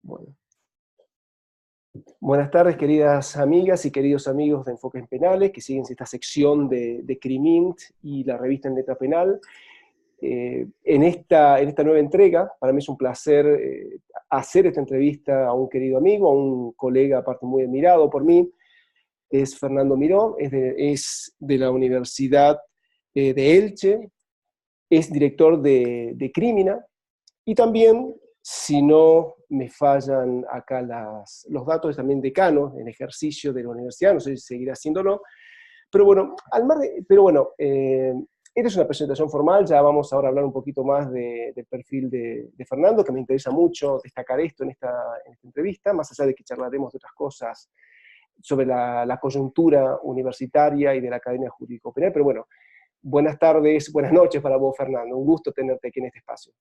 Bueno. Buenas tardes, queridas amigas y queridos amigos de Enfoques Penales que siguen esta sección de Crimint y la revista En Letra Penal. En esta nueva entrega, para mí es un placer hacer esta entrevista a un querido amigo, a un colega aparte muy admirado por mí. Es Fernando Miró, es de la Universidad de Elche, es director de Crímina, y también, si no me fallan acá los datos, es también decano en ejercicio de la universidad, no sé si seguirá haciéndolo, pero bueno, esta es una presentación formal, ya vamos ahora a hablar un poquito más del perfil de Fernando, que me interesa mucho destacar esto en esta entrevista, más allá de que charlaremos de otras cosas sobre la coyuntura universitaria y de la Academia Jurídico Penal, pero bueno, buenas tardes, buenas noches para vos, Fernando, un gusto tenerte aquí en este espacio.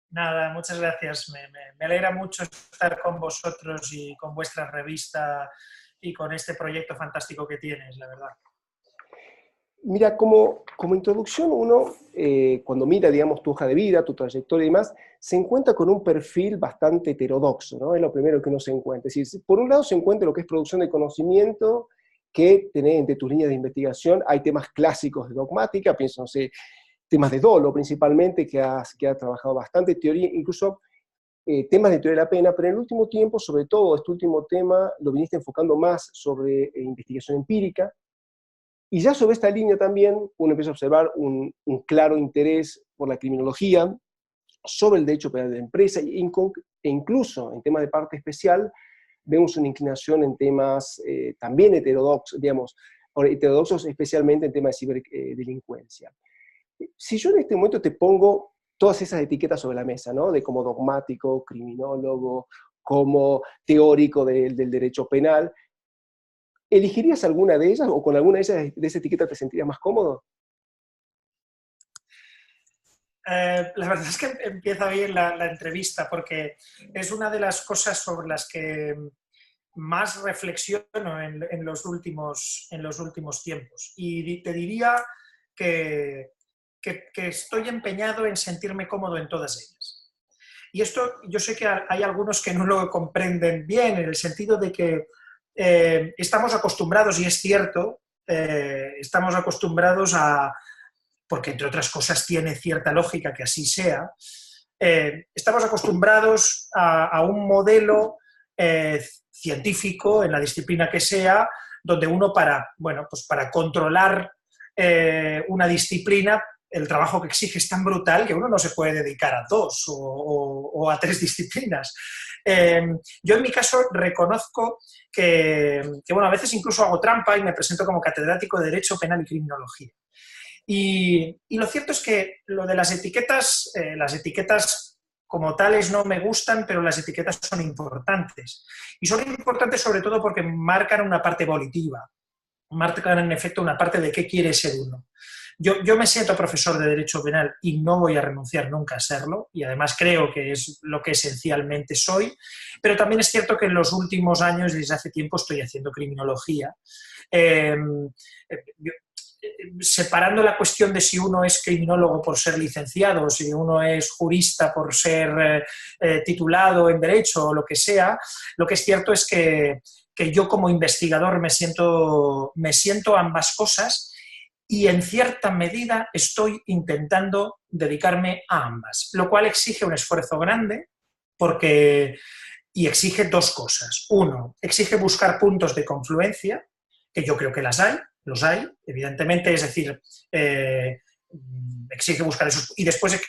Nada, muchas gracias. Me alegra mucho estar con vosotros y con vuestra revista y con este proyecto fantástico que tienes, la verdad. Mira, como introducción, uno, cuando mira, digamos, tu hoja de vida, tu trayectoria y demás, se encuentra con un perfil bastante heterodoxo, ¿no? Es lo primero que uno se encuentra. Es decir, por un lado se encuentra lo que es producción de conocimiento, que tenés entre tus líneas de investigación, hay temas clásicos de dogmática, pienso, no sé, temas de dolo principalmente, que has trabajado bastante, teoría, incluso temas de teoría de la pena, pero en el último tiempo, sobre todo este último tema, lo viniste enfocando más sobre investigación empírica, y ya sobre esta línea también uno empieza a observar un claro interés por la criminología, sobre el derecho penal de la empresa, e incluso en temas de parte especial, vemos una inclinación en temas también heterodoxos, digamos, heterodoxos especialmente en temas de ciberdelincuencia. Si yo en este momento te pongo todas esas etiquetas sobre la mesa, ¿no? De como dogmático, criminólogo, como teórico del derecho penal, ¿elegirías alguna de ellas o con alguna de esa etiqueta te sentirías más cómodo? La verdad es que empieza bien la entrevista porque es una de las cosas sobre las que más reflexiono en los últimos tiempos. Y te diría que estoy empeñado en sentirme cómodo en todas ellas. Y esto yo sé que hay algunos que no lo comprenden bien, en el sentido de que estamos acostumbrados, y es cierto, estamos acostumbrados a, porque entre otras cosas tiene cierta lógica que así sea, estamos acostumbrados a un modelo científico, en la disciplina que sea, donde uno para controlar una disciplina, el trabajo que exige es tan brutal que uno no se puede dedicar a dos o a tres disciplinas. Yo en mi caso reconozco que, a veces incluso hago trampa y me presento como catedrático de Derecho Penal y Criminología. Y lo cierto es que lo de las etiquetas como tales no me gustan, pero las etiquetas son importantes. Y son importantes sobre todo porque marcan una parte volitiva, marcan en efecto una parte de qué quiere ser uno. Yo me siento profesor de Derecho Penal y no voy a renunciar nunca a serlo, y además creo que es lo que esencialmente soy, pero también es cierto que en los últimos años, desde hace tiempo, estoy haciendo criminología. Separando la cuestión de si uno es criminólogo por ser licenciado, si uno es jurista por ser titulado en Derecho o lo que sea, lo que es cierto es que yo como investigador me siento ambas cosas y en cierta medida estoy intentando dedicarme a ambas, lo cual exige un esfuerzo grande y exige dos cosas. Uno, exige buscar puntos de confluencia, que yo creo que los hay, evidentemente, es decir, exige buscar esos, y después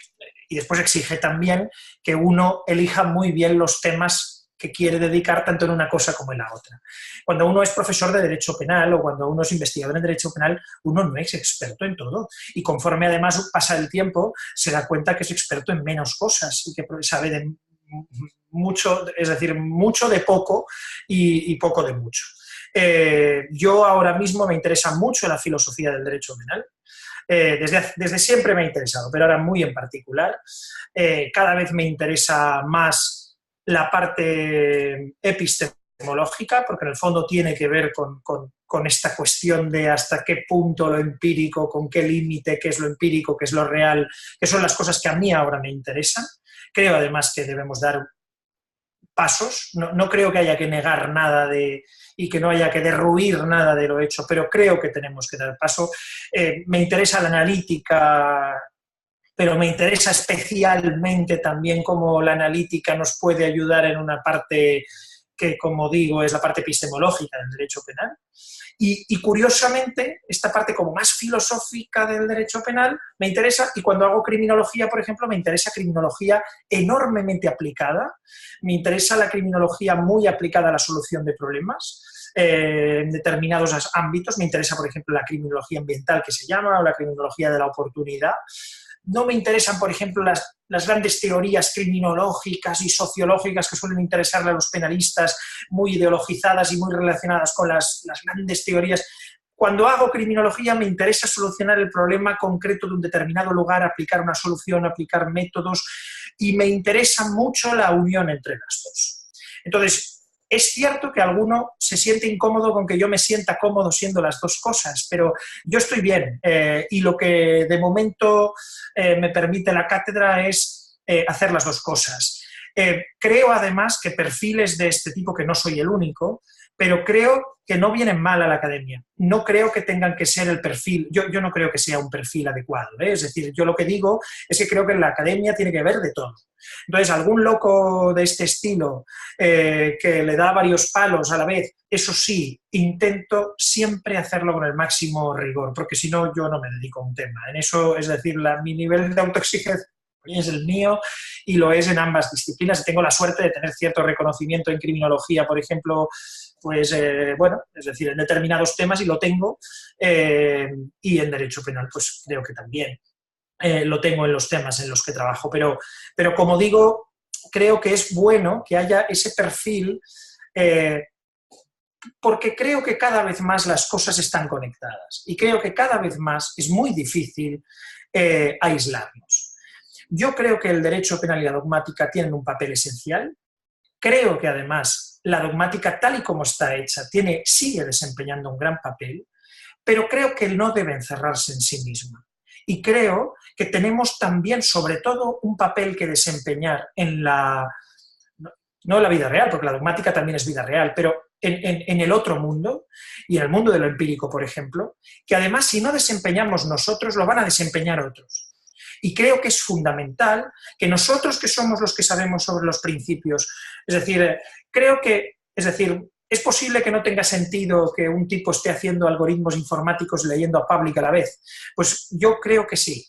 exige también que uno elija muy bien los temas que quiere dedicar tanto en una cosa como en la otra. Cuando uno es profesor de Derecho Penal o cuando uno es investigador en Derecho Penal, uno no es experto en todo. Y conforme además pasa el tiempo, se da cuenta que es experto en menos cosas y que sabe de mucho, es decir, mucho de poco y poco de mucho. Yo ahora mismo me interesa mucho la filosofía del derecho penal. Desde siempre me ha interesado, pero ahora muy en particular. Cada vez me interesa más la parte epistemológica, porque en el fondo tiene que ver con esta cuestión de hasta qué punto lo empírico, con qué límite, qué es lo empírico, qué es lo real, que son las cosas que a mí ahora me interesan. Creo además que debemos dar pasos. No creo que haya que negar nada y que no haya que derruir nada de lo hecho, pero creo que tenemos que dar paso. Me interesa la analítica, pero me interesa especialmente también cómo la analítica nos puede ayudar en una parte que, como digo, es la parte epistemológica del derecho penal. Y curiosamente, esta parte como más filosófica del derecho penal me interesa, y cuando hago criminología, por ejemplo, me interesa criminología enormemente aplicada, me interesa la criminología muy aplicada a la solución de problemas en determinados ámbitos, me interesa, por ejemplo, la criminología ambiental, que se llama, o la criminología de la oportunidad. No me interesan, por ejemplo, las grandes teorías criminológicas y sociológicas que suelen interesarle a los penalistas, muy ideologizadas y muy relacionadas con las grandes teorías. Cuando hago criminología me interesa solucionar el problema concreto de un determinado lugar, aplicar una solución, aplicar métodos, y me interesa mucho la unión entre las dos. Entonces, es cierto que alguno se siente incómodo con que yo me sienta cómodo siendo las dos cosas, pero yo estoy bien y lo que de momento me permite la cátedra es hacer las dos cosas. Creo además que perfiles de este tipo, que no soy el único, pero creo que no vienen mal a la academia. No creo que tengan que ser el perfil, yo no creo que sea un perfil adecuado, ¿eh? Es decir, yo lo que digo es que creo que en la academia tiene que haber de todo. Entonces, algún loco de este estilo que le da varios palos a la vez, eso sí, intento siempre hacerlo con el máximo rigor, porque si no, yo no me dedico a un tema. En eso, es decir, mi nivel de autoexigencia es el mío y lo es en ambas disciplinas. Tengo la suerte de tener cierto reconocimiento en criminología, por ejemplo, pues bueno, es decir, en determinados temas, y lo tengo, y en derecho penal pues creo que también lo tengo en los temas en los que trabajo, pero como digo, creo que es bueno que haya ese perfil, porque creo que cada vez más las cosas están conectadas y creo que cada vez más es muy difícil aislarnos. Yo creo que el derecho penal y la dogmática tienen un papel esencial. Creo que además la dogmática, tal y como está hecha, sigue desempeñando un gran papel, pero creo que no debe encerrarse en sí misma. Y creo que tenemos también, sobre todo, un papel que desempeñar en no en la vida real, porque la dogmática también es vida real, pero en el otro mundo, y en el mundo de lo empírico, por ejemplo, que además si no desempeñamos nosotros, lo van a desempeñar otros. Y creo que es fundamental que nosotros, que somos los que sabemos sobre los principios, es decir, creo que, es posible que no tenga sentido que un tipo esté haciendo algoritmos informáticos leyendo a Public a la vez. Pues yo creo que sí.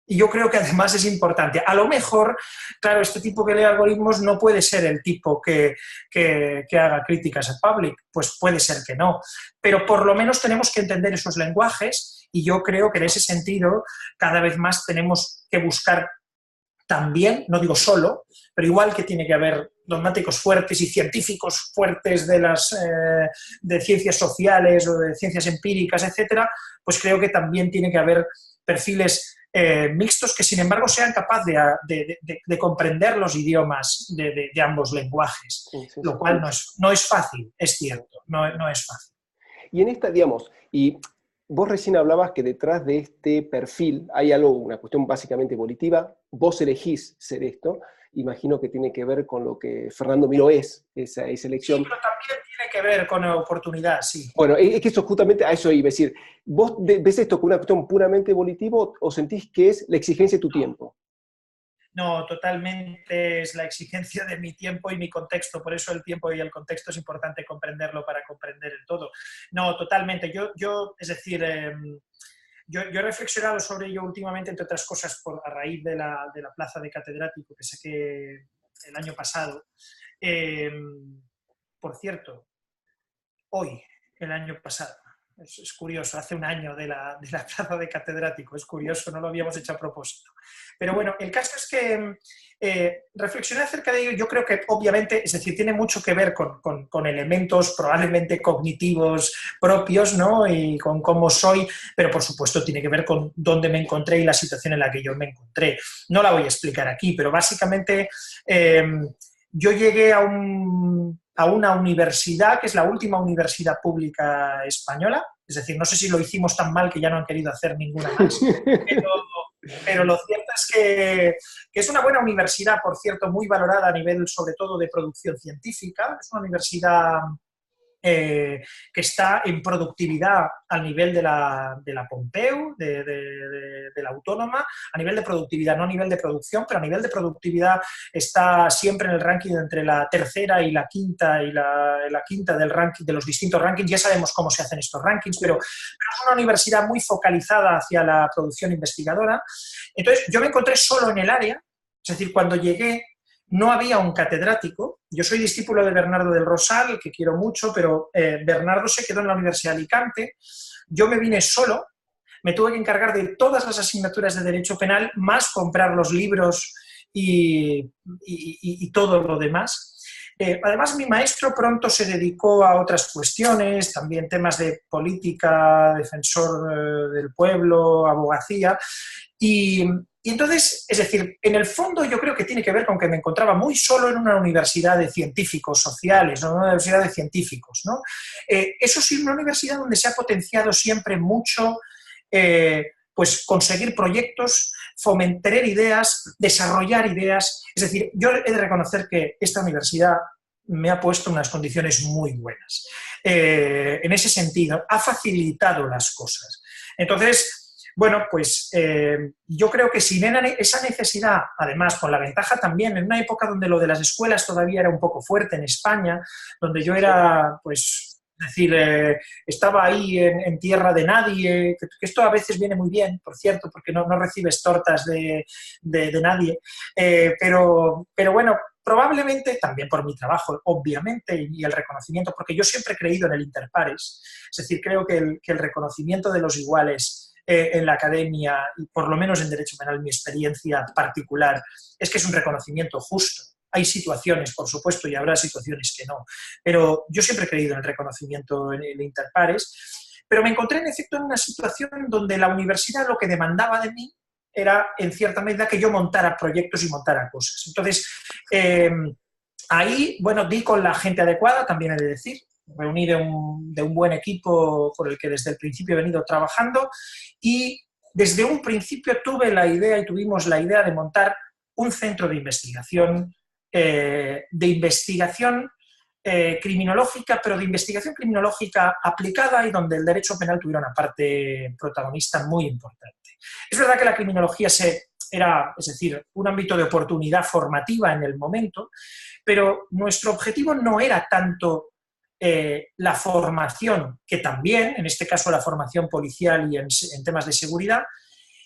Y yo creo que además es importante. A lo mejor, claro, este tipo que lee algoritmos no puede ser el tipo que haga críticas a Public. Pues puede ser que no. Pero por lo menos tenemos que entender esos lenguajes. Y yo creo que en ese sentido cada vez más tenemos que buscar también, no digo solo, pero igual que tiene que haber dogmáticos fuertes y científicos fuertes de ciencias sociales o de ciencias empíricas, etcétera, pues creo que también tiene que haber perfiles mixtos que, sin embargo, sean capaces de comprender los idiomas de ambos lenguajes, lo cual no es fácil, es cierto, no es fácil. Y en esta, digamos, y vos recién hablabas que detrás de este perfil hay algo, una cuestión básicamente volitiva, vos elegís ser esto, imagino que tiene que ver con lo que Fernando Miró esa elección. Sí, pero también tiene que ver con la oportunidad, sí. Bueno, es que eso justamente a eso iba a decir, ¿vos ves esto como una cuestión puramente volitiva o sentís que es la exigencia de tu tiempo? No, totalmente es la exigencia de mi tiempo y mi contexto, por eso el tiempo y el contexto es importante comprenderlo para comprender el todo. No, totalmente. Es decir, yo he reflexionado sobre ello últimamente, entre otras cosas, a raíz de la plaza de catedrático que saqué el año pasado. Por cierto, hoy, el año pasado, es curioso, hace un año de la plaza de catedrático, es curioso, no lo habíamos hecho a propósito. Pero bueno, el caso es que reflexioné acerca de ello, yo creo que obviamente, es decir, tiene mucho que ver con elementos probablemente cognitivos propios, ¿no? Y con cómo soy, pero por supuesto tiene que ver con dónde me encontré y la situación en la que yo me encontré. No la voy a explicar aquí, pero básicamente yo llegué a una universidad, que es la última universidad pública española, es decir, no sé si lo hicimos tan mal que ya no han querido hacer ninguna más, pero lo cierto es que es una buena universidad, por cierto, muy valorada a nivel sobre todo de producción científica. Es una universidad que está en productividad al nivel de la Pompeu, de la Autónoma, a nivel de productividad, no a nivel de producción, pero a nivel de productividad está siempre en el ranking entre la tercera y la quinta, la quinta del ranking, de los distintos rankings. Ya sabemos cómo se hacen estos rankings, pero es una universidad muy focalizada hacia la producción investigadora. Entonces, yo me encontré solo en el área, es decir, cuando llegué no había un catedrático. Yo soy discípulo de Bernardo del Rosal, que quiero mucho, pero Bernardo se quedó en la Universidad de Alicante. Yo me vine solo, me tuve que encargar de todas las asignaturas de Derecho Penal, más comprar los libros y todo lo demás. Además, mi maestro pronto se dedicó a otras cuestiones, también temas de política, defensor del pueblo, abogacía, y entonces, es decir, en el fondo yo creo que tiene que ver con que me encontraba muy solo en una universidad de científicos sociales, no en una universidad de científicos, ¿no? Eso sí, una universidad donde se ha potenciado siempre mucho pues conseguir proyectos, tener ideas, desarrollar ideas. Es decir, yo he de reconocer que esta universidad me ha puesto unas condiciones muy buenas. En ese sentido, ha facilitado las cosas. Entonces, bueno, pues yo creo que sin esa necesidad, además con la ventaja también, en una época donde lo de las escuelas todavía era un poco fuerte en España, donde yo era, pues, es decir, estaba ahí en tierra de nadie, que esto a veces viene muy bien, por cierto, porque no recibes tortas de nadie, pero bueno, probablemente también por mi trabajo, obviamente, y el reconocimiento, porque yo siempre he creído en el inter pares, es decir, creo que el reconocimiento de los iguales en la academia, y por lo menos en Derecho Penal, mi experiencia particular, es que es un reconocimiento justo. Hay situaciones, por supuesto, y habrá situaciones que no, pero yo siempre he creído en el reconocimiento en el inter pares, pero me encontré en efecto en una situación donde la universidad lo que demandaba de mí era, en cierta medida, que yo montara proyectos y montara cosas. Entonces, ahí, bueno, di con la gente adecuada, también he de decir, reuní de un buen equipo con el que desde el principio he venido trabajando y desde un principio tuvimos la idea de montar un centro de investigación criminológica, pero de investigación criminológica aplicada y donde el derecho penal tuviera una parte protagonista muy importante. Es verdad que la criminología era, es decir, un ámbito de oportunidad formativa en el momento, pero nuestro objetivo no era tanto la formación, que también, en este caso la formación policial y en temas de seguridad,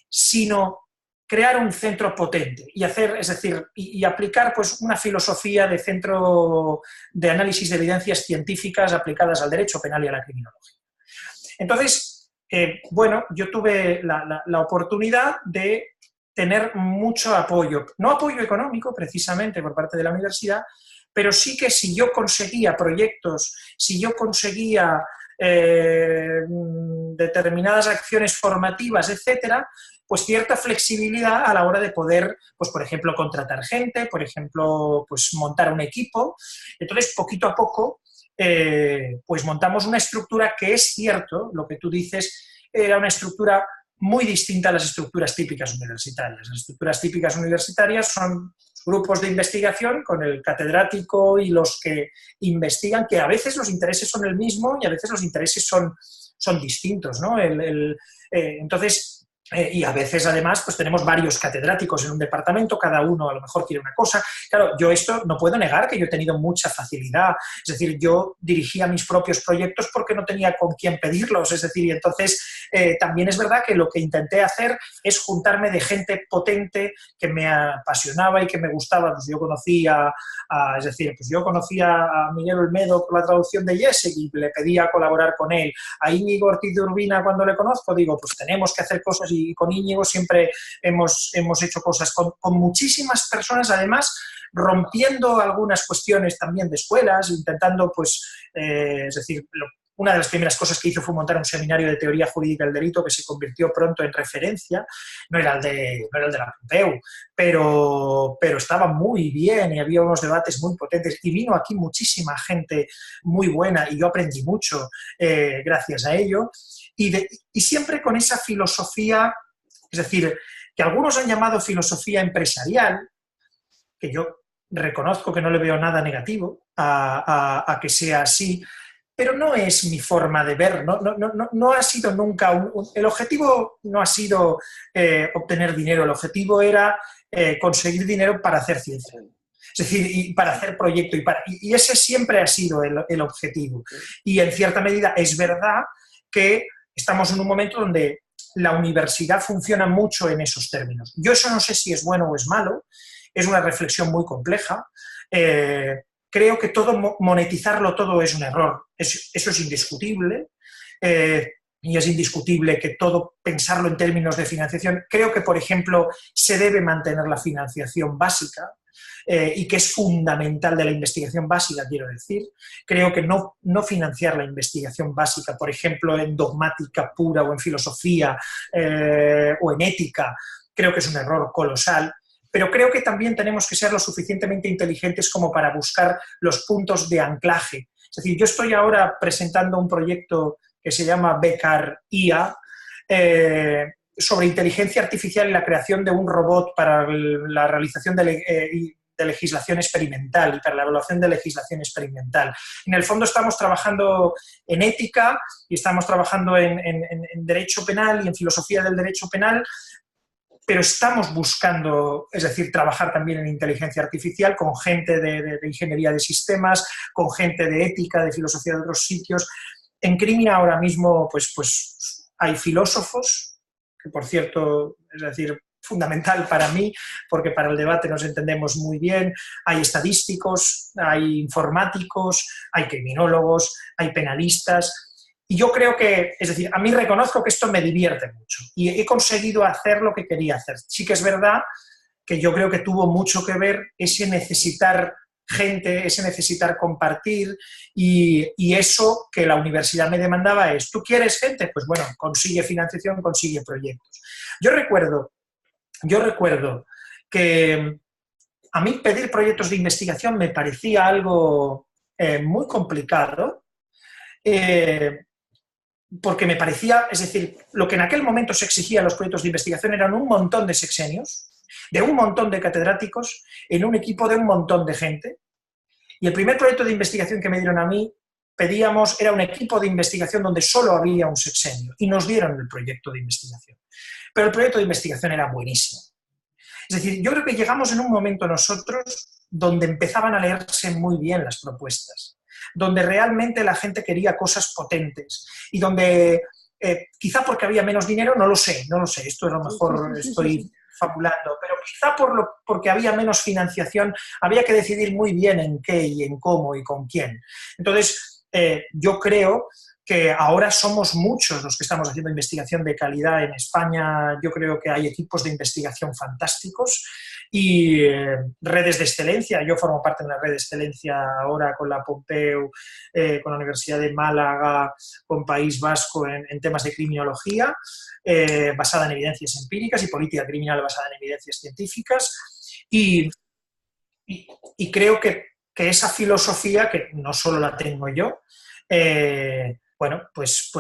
sino crear un centro potente y hacer, es decir, y aplicar pues una filosofía de centro de análisis de evidencias científicas aplicadas al derecho penal y a la criminología. Entonces, bueno, yo tuve la oportunidad de tener mucho apoyo, no apoyo económico precisamente por parte de la universidad, pero sí que si yo conseguía proyectos, si yo conseguía determinadas acciones formativas, etcétera, pues cierta flexibilidad a la hora de poder, pues por ejemplo, contratar gente, por ejemplo, pues montar un equipo. Entonces, poquito a poco, pues montamos una estructura que es cierto, lo que tú dices, era una estructura muy distinta a las estructuras típicas universitarias. Las estructuras típicas universitarias son grupos de investigación con el catedrático y los que investigan, que a veces los intereses son el mismo y a veces los intereses son distintos, ¿no? Entonces, y a veces, además, pues tenemos varios catedráticos en un departamento, cada uno a lo mejor quiere una cosa. Claro, yo esto no puedo negar que yo he tenido mucha facilidad. Es decir, yo dirigía mis propios proyectos porque no tenía con quién pedirlos. Es decir, y entonces también es verdad que lo que intenté hacer es juntarme de gente potente que me apasionaba y que me gustaba. Pues yo conocía a Miguel Olmedo con la traducción de Jessec y le pedía colaborar con él. A Íñigo Ortiz de Urbina, cuando le conozco, digo, pues tenemos que hacer cosas, y con Íñigo siempre hemos hecho cosas con muchísimas personas, además rompiendo algunas cuestiones también de escuelas, intentando, pues, es decir, una de las primeras cosas que hizo fue montar un seminario de teoría jurídica del delito que se convirtió pronto en referencia. No era el de la Pompeu, pero estaba muy bien y había unos debates muy potentes y vino aquí muchísima gente muy buena y yo aprendí mucho gracias a ello y siempre con esa filosofía, es decir, que algunos han llamado filosofía empresarial, que yo reconozco que no le veo nada negativo a que sea así, pero no es mi forma de ver, no ha sido nunca, el objetivo no ha sido obtener dinero, el objetivo era conseguir dinero para hacer ciencia. Es decir, y para hacer proyecto, y ese siempre ha sido el objetivo. Y en cierta medida es verdad que estamos en un momento donde la universidad funciona mucho en esos términos. Yo eso no sé si es bueno o es malo, es una reflexión muy compleja. Creo que monetizarlo todo es un error, eso es indiscutible, y es indiscutible que todo pensarlo en términos de financiación. Creo que, por ejemplo, se debe mantener la financiación básica, y que es fundamental de la investigación básica, quiero decir. Creo que no financiar la investigación básica, por ejemplo, en dogmática pura o en filosofía o en ética, creo que es un error colosal. Pero creo que también tenemos que ser lo suficientemente inteligentes como para buscar los puntos de anclaje. Es decir, yo estoy ahora presentando un proyecto que se llama Becar IA, sobre inteligencia artificial y la creación de un robot para la realización de legislación experimental y para la evaluación de legislación experimental. En el fondo estamos trabajando en ética y estamos trabajando en derecho penal y en filosofía del derecho penal, pero estamos buscando, es decir, trabajar también en inteligencia artificial con gente de ingeniería de sistemas, con gente de ética, de filosofía de otros sitios. En Crimina ahora mismo pues hay filósofos, que por cierto, es decir, fundamental para mí, porque para el debate nos entendemos muy bien, hay estadísticos, hay informáticos, hay criminólogos, hay penalistas. Y yo creo que, es decir, a mí reconozco que esto me divierte mucho y he conseguido hacer lo que quería hacer. Sí que es verdad que yo creo que tuvo mucho que ver ese necesitar gente, ese necesitar compartir y eso que la universidad me demandaba es, ¿tú quieres gente? Pues bueno, consigue financiación, consigue proyectos. Yo recuerdo que a mí pedir proyectos de investigación me parecía algo muy complicado, porque me parecía, es decir, lo que en aquel momento se exigía a los proyectos de investigación eran un montón de sexenios, de un montón de catedráticos, en un equipo de un montón de gente. Y el primer proyecto de investigación que me dieron a mí, era un equipo de investigación donde solo había un sexenio, y nos dieron el proyecto de investigación. Pero el proyecto de investigación era buenísimo. Es decir, yo creo que llegamos en un momento nosotros donde empezaban a leerse muy bien las propuestas, donde realmente la gente quería cosas potentes y donde, quizá porque había menos dinero, no lo sé, esto a lo mejor estoy fabulando, pero quizá porque había menos financiación, había que decidir muy bien en qué y en cómo y con quién. Entonces, yo creo que ahora somos muchos los que estamos haciendo investigación de calidad en España. Yo creo que hay equipos de investigación fantásticos y redes de excelencia. Yo formo parte de una red de excelencia ahora con la Pompeu, con la Universidad de Málaga, con País Vasco en temas de criminología, basada en evidencias empíricas y política criminal basada en evidencias científicas. Y creo que esa filosofía, que no solo la tengo yo, bueno, pues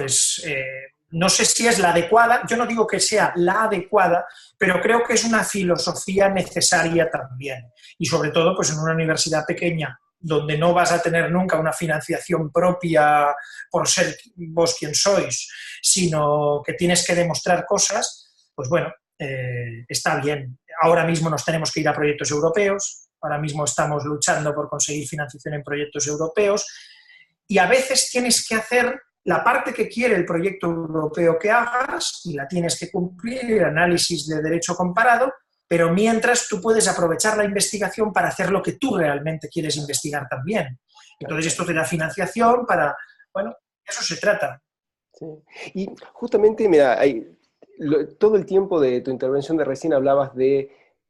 no sé si es la adecuada, yo no digo que sea la adecuada, pero creo que es una filosofía necesaria también. Y sobre todo, pues en una universidad pequeña, donde no vas a tener nunca una financiación propia por ser vos quien sois, sino que tienes que demostrar cosas, pues bueno, está bien. Ahora mismo nos tenemos que ir a proyectos europeos, ahora mismo estamos luchando por conseguir financiación en proyectos europeos, y a veces tienes que hacer la parte que quiere el proyecto europeo que hagas y la tienes que cumplir, el análisis de derecho comparado, pero mientras tú puedes aprovechar la investigación para hacer lo que tú realmente quieres investigar también. Entonces esto te da financiación para, bueno, de eso se trata. Sí. Y justamente, mira, todo el tiempo de tu intervención de recién hablabas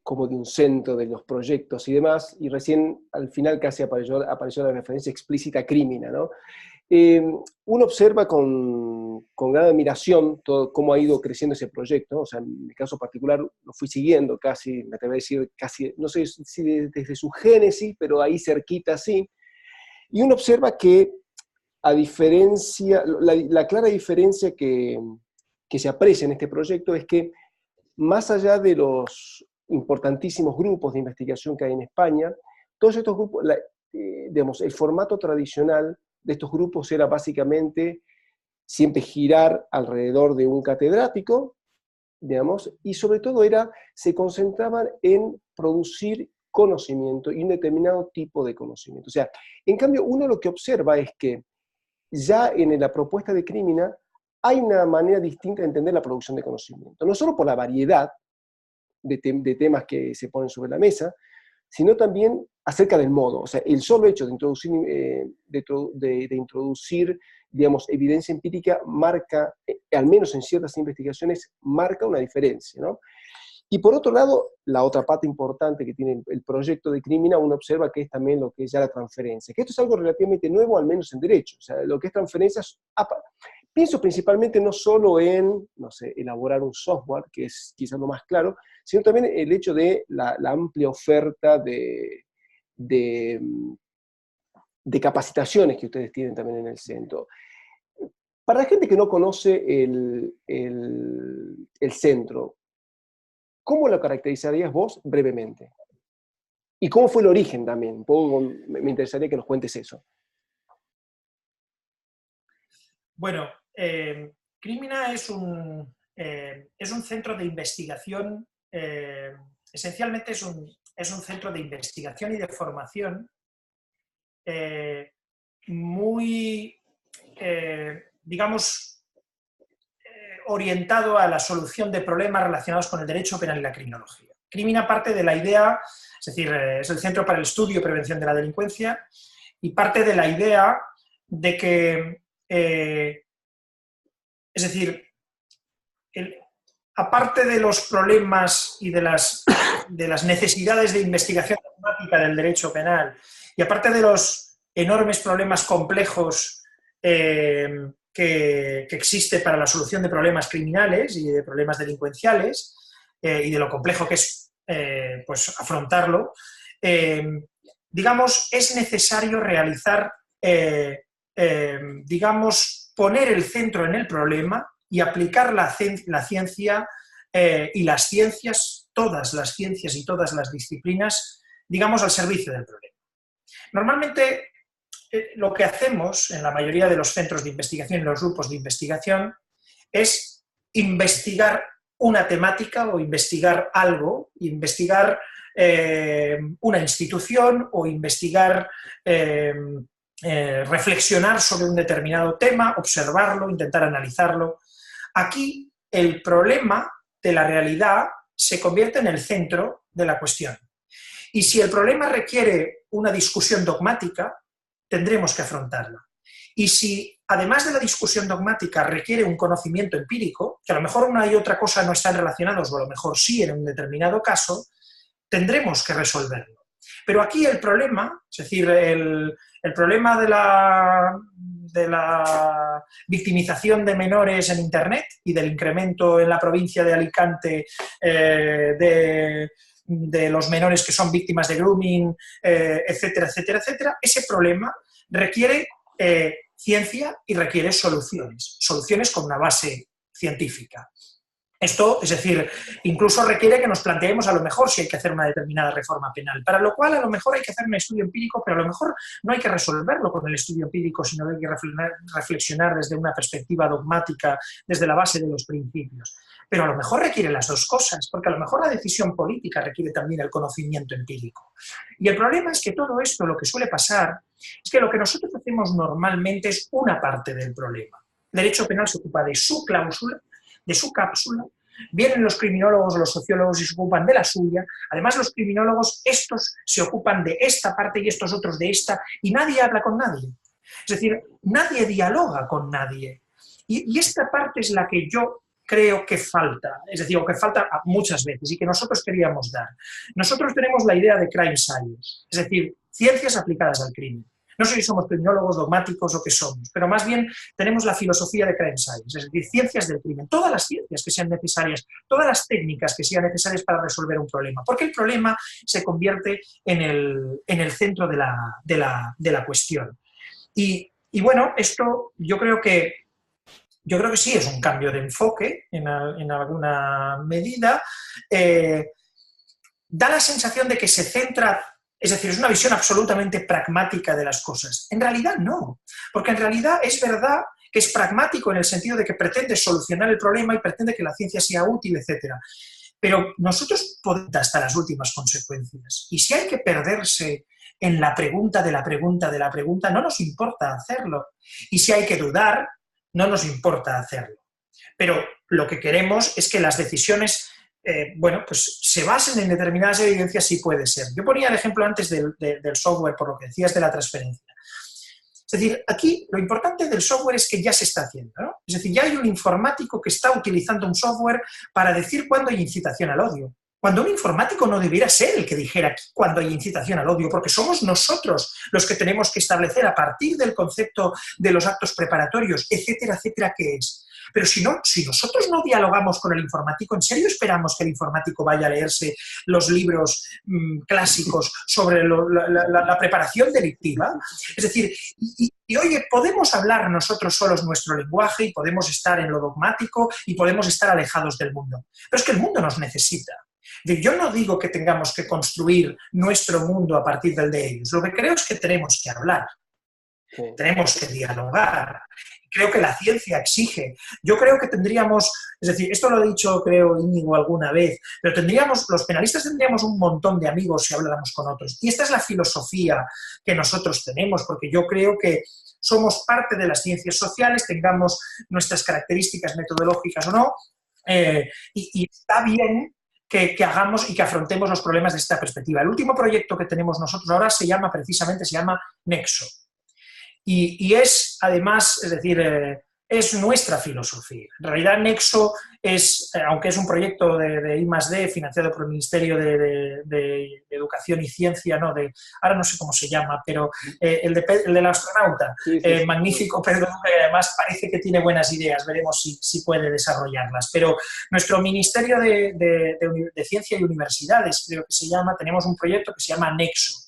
como de un centro de los proyectos y demás, y recién al final casi apareció la referencia explícita a Crimina, ¿no? Uno observa con gran admiración cómo ha ido creciendo ese proyecto, ¿no? O sea, en mi caso particular lo fui siguiendo casi, me atrevo a decir casi, no sé si desde su génesis, pero ahí cerquita sí, y uno observa que a diferencia, la clara diferencia que se aprecia en este proyecto es que más allá de los importantísimos grupos de investigación que hay en España, todos estos grupos, digamos, el formato tradicional de estos grupos era básicamente siempre girar alrededor de un catedrático, digamos, y sobre todo se concentraban en producir conocimiento y un determinado tipo de conocimiento. O sea, en cambio, uno lo que observa es que ya en la propuesta de Crímina hay una manera distinta de entender la producción de conocimiento, no solo por la variedad de temas que se ponen sobre la mesa, sino también acerca del modo. O sea, el solo hecho de introducir, introducir digamos, evidencia empírica marca, al menos en ciertas investigaciones, marca una diferencia, ¿no? Y por otro lado, la otra parte importante que tiene el proyecto de Crímina, uno observa que es también lo que es ya la transferencia, que esto es algo relativamente nuevo, al menos en derecho. O sea, lo que es transferencia, pienso principalmente no solo en, no sé, elaborar un software, que es quizás lo más claro, sino también el hecho de la amplia oferta de capacitaciones que ustedes tienen también en el centro. Para la gente que no conoce el centro, ¿cómo lo caracterizarías vos brevemente? ¿Y cómo fue el origen también? Me interesaría que nos cuentes eso. Bueno, Crímina es un centro de investigación, esencialmente es un centro de investigación y de formación muy, digamos, orientado a la solución de problemas relacionados con el derecho penal y la criminología. Crímina parte de la idea, es decir, es el Centro para el Estudio y Prevención de la Delincuencia, y parte de la idea de que, es decir, aparte de los problemas y de las necesidades de investigación dogmática del derecho penal, y aparte de los enormes problemas complejos que existe para la solución de problemas criminales y de problemas delincuenciales, y de lo complejo que es pues afrontarlo, digamos, es necesario realizar, digamos, poner el centro en el problema y aplicar la ciencia y las ciencias, todas las ciencias y todas las disciplinas, digamos, al servicio del problema. Normalmente, lo que hacemos en la mayoría de los centros de investigación, en los grupos de investigación, es investigar una temática o investigar algo, investigar una institución o investigar, reflexionar sobre un determinado tema, observarlo, intentar analizarlo. Aquí el problema de la realidad se convierte en el centro de la cuestión. Y si el problema requiere una discusión dogmática, tendremos que afrontarla. Y si, además de la discusión dogmática, requiere un conocimiento empírico, que a lo mejor una y otra cosa no están relacionados, o a lo mejor sí en un determinado caso, tendremos que resolverlo. Pero aquí el problema, es decir, el problema de la victimización de menores en Internet y del incremento en la provincia de Alicante de los menores que son víctimas de grooming, etcétera, etcétera, etcétera, ese problema requiere ciencia y requiere soluciones con una base científica. Esto, es decir, incluso requiere que nos planteemos a lo mejor si hay que hacer una determinada reforma penal, para lo cual a lo mejor hay que hacer un estudio empírico, pero a lo mejor no hay que resolverlo con el estudio empírico, sino que hay que reflexionar desde una perspectiva dogmática, desde la base de los principios. Pero a lo mejor requiere las dos cosas, porque a lo mejor la decisión política requiere también el conocimiento empírico. Y el problema es que todo esto, lo que suele pasar, es que lo que nosotros hacemos normalmente es una parte del problema. El derecho penal se ocupa de su cláusula, de su cápsula, vienen los criminólogos o los sociólogos y se ocupan de la suya, además los criminólogos, estos se ocupan de esta parte y estos otros de esta, y nadie habla con nadie. Es decir, nadie dialoga con nadie. Y esta parte es la que yo creo que falta, es decir, o que falta muchas veces y que nosotros queríamos dar. Nosotros tenemos la idea de crime science, es decir, ciencias aplicadas al crimen. No sé si somos criminólogos dogmáticos o qué somos, pero más bien tenemos la filosofía de crime science, es decir, ciencias del crimen, todas las ciencias que sean necesarias, todas las técnicas que sean necesarias para resolver un problema, porque el problema se convierte en el centro de la cuestión. Y bueno, esto yo creo que yo creo que sí, es un cambio de enfoque en alguna medida. Da la sensación de que se centra, es decir, es una visión absolutamente pragmática de las cosas. En realidad no, porque en realidad es verdad que es pragmático en el sentido de que pretende solucionar el problema y pretende que la ciencia sea útil, etcétera. Pero nosotros podemos hasta las últimas consecuencias. Y si hay que perderse en la pregunta de la pregunta de la pregunta, no nos importa hacerlo. Y si hay que dudar, no nos importa hacerlo. Pero lo que queremos es que las decisiones, bueno, pues se basen en determinadas evidencias, sí puede ser. Yo ponía el ejemplo antes del software, por lo que decías de la transferencia. Es decir, aquí lo importante del software es que ya se está haciendo, ¿no? Es decir, ya hay un informático que está utilizando un software para decir cuándo hay incitación al odio. Cuando un informático no debiera ser el que dijera cuándo hay incitación al odio, porque somos nosotros los que tenemos que establecer a partir del concepto de los actos preparatorios, etcétera, etcétera, qué es. Pero si nosotros no dialogamos con el informático, ¿en serio esperamos que el informático vaya a leerse los libros clásicos sobre la preparación delictiva? Es decir, oye, podemos hablar nosotros solos nuestro lenguaje y podemos estar en lo dogmático y podemos estar alejados del mundo. Pero es que el mundo nos necesita. Yo no digo que tengamos que construir nuestro mundo a partir del de ellos. Lo que creo es que tenemos que hablar. Sí. Tenemos que dialogar. Creo que la ciencia exige. Yo creo que tendríamos, es decir, esto lo he dicho, creo, Íñigo alguna vez, pero los penalistas tendríamos un montón de amigos si habláramos con otros. Y esta es la filosofía que nosotros tenemos, porque yo creo que somos parte de las ciencias sociales, tengamos nuestras características metodológicas o no, y está bien que hagamos y que afrontemos los problemas de esta perspectiva. El último proyecto que tenemos nosotros ahora se llama Nexo. Y es, además, es decir, es nuestra filosofía. En realidad, Nexo es, aunque es un proyecto de I+D financiado por el Ministerio de Educación y Ciencia, ¿no? Ahora no sé cómo se llama, pero el del astronauta, sí. Magnífico, Pedro Duque, que además parece que tiene buenas ideas, veremos si puede desarrollarlas. Pero nuestro Ministerio de Ciencia y Universidades, creo que se llama, tenemos un proyecto que se llama Nexo.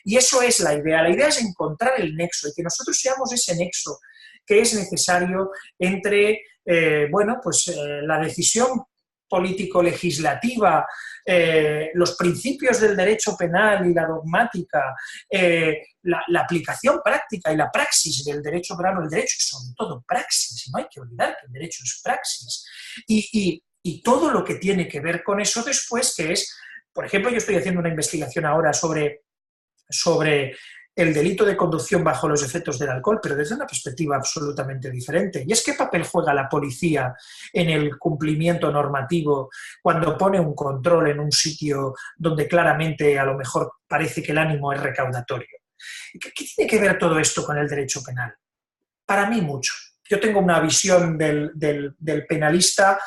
Y eso es la idea. La idea es encontrar el nexo y que nosotros seamos ese nexo que es necesario entre, bueno, pues la decisión político-legislativa, los principios del derecho penal y la dogmática, la aplicación práctica y la praxis del derecho penal. El derecho es sobre todo praxis, no hay que olvidar que el derecho es praxis. Y todo lo que tiene que ver con eso después, que es, por ejemplo, yo estoy haciendo una investigación ahora sobre el delito de conducción bajo los efectos del alcohol, pero desde una perspectiva absolutamente diferente. Y es qué papel juega la policía en el cumplimiento normativo cuando pone un control en un sitio donde claramente a lo mejor parece que el ánimo es recaudatorio. ¿Qué tiene que ver todo esto con el derecho penal? Para mí mucho. Yo tengo una visión del penalista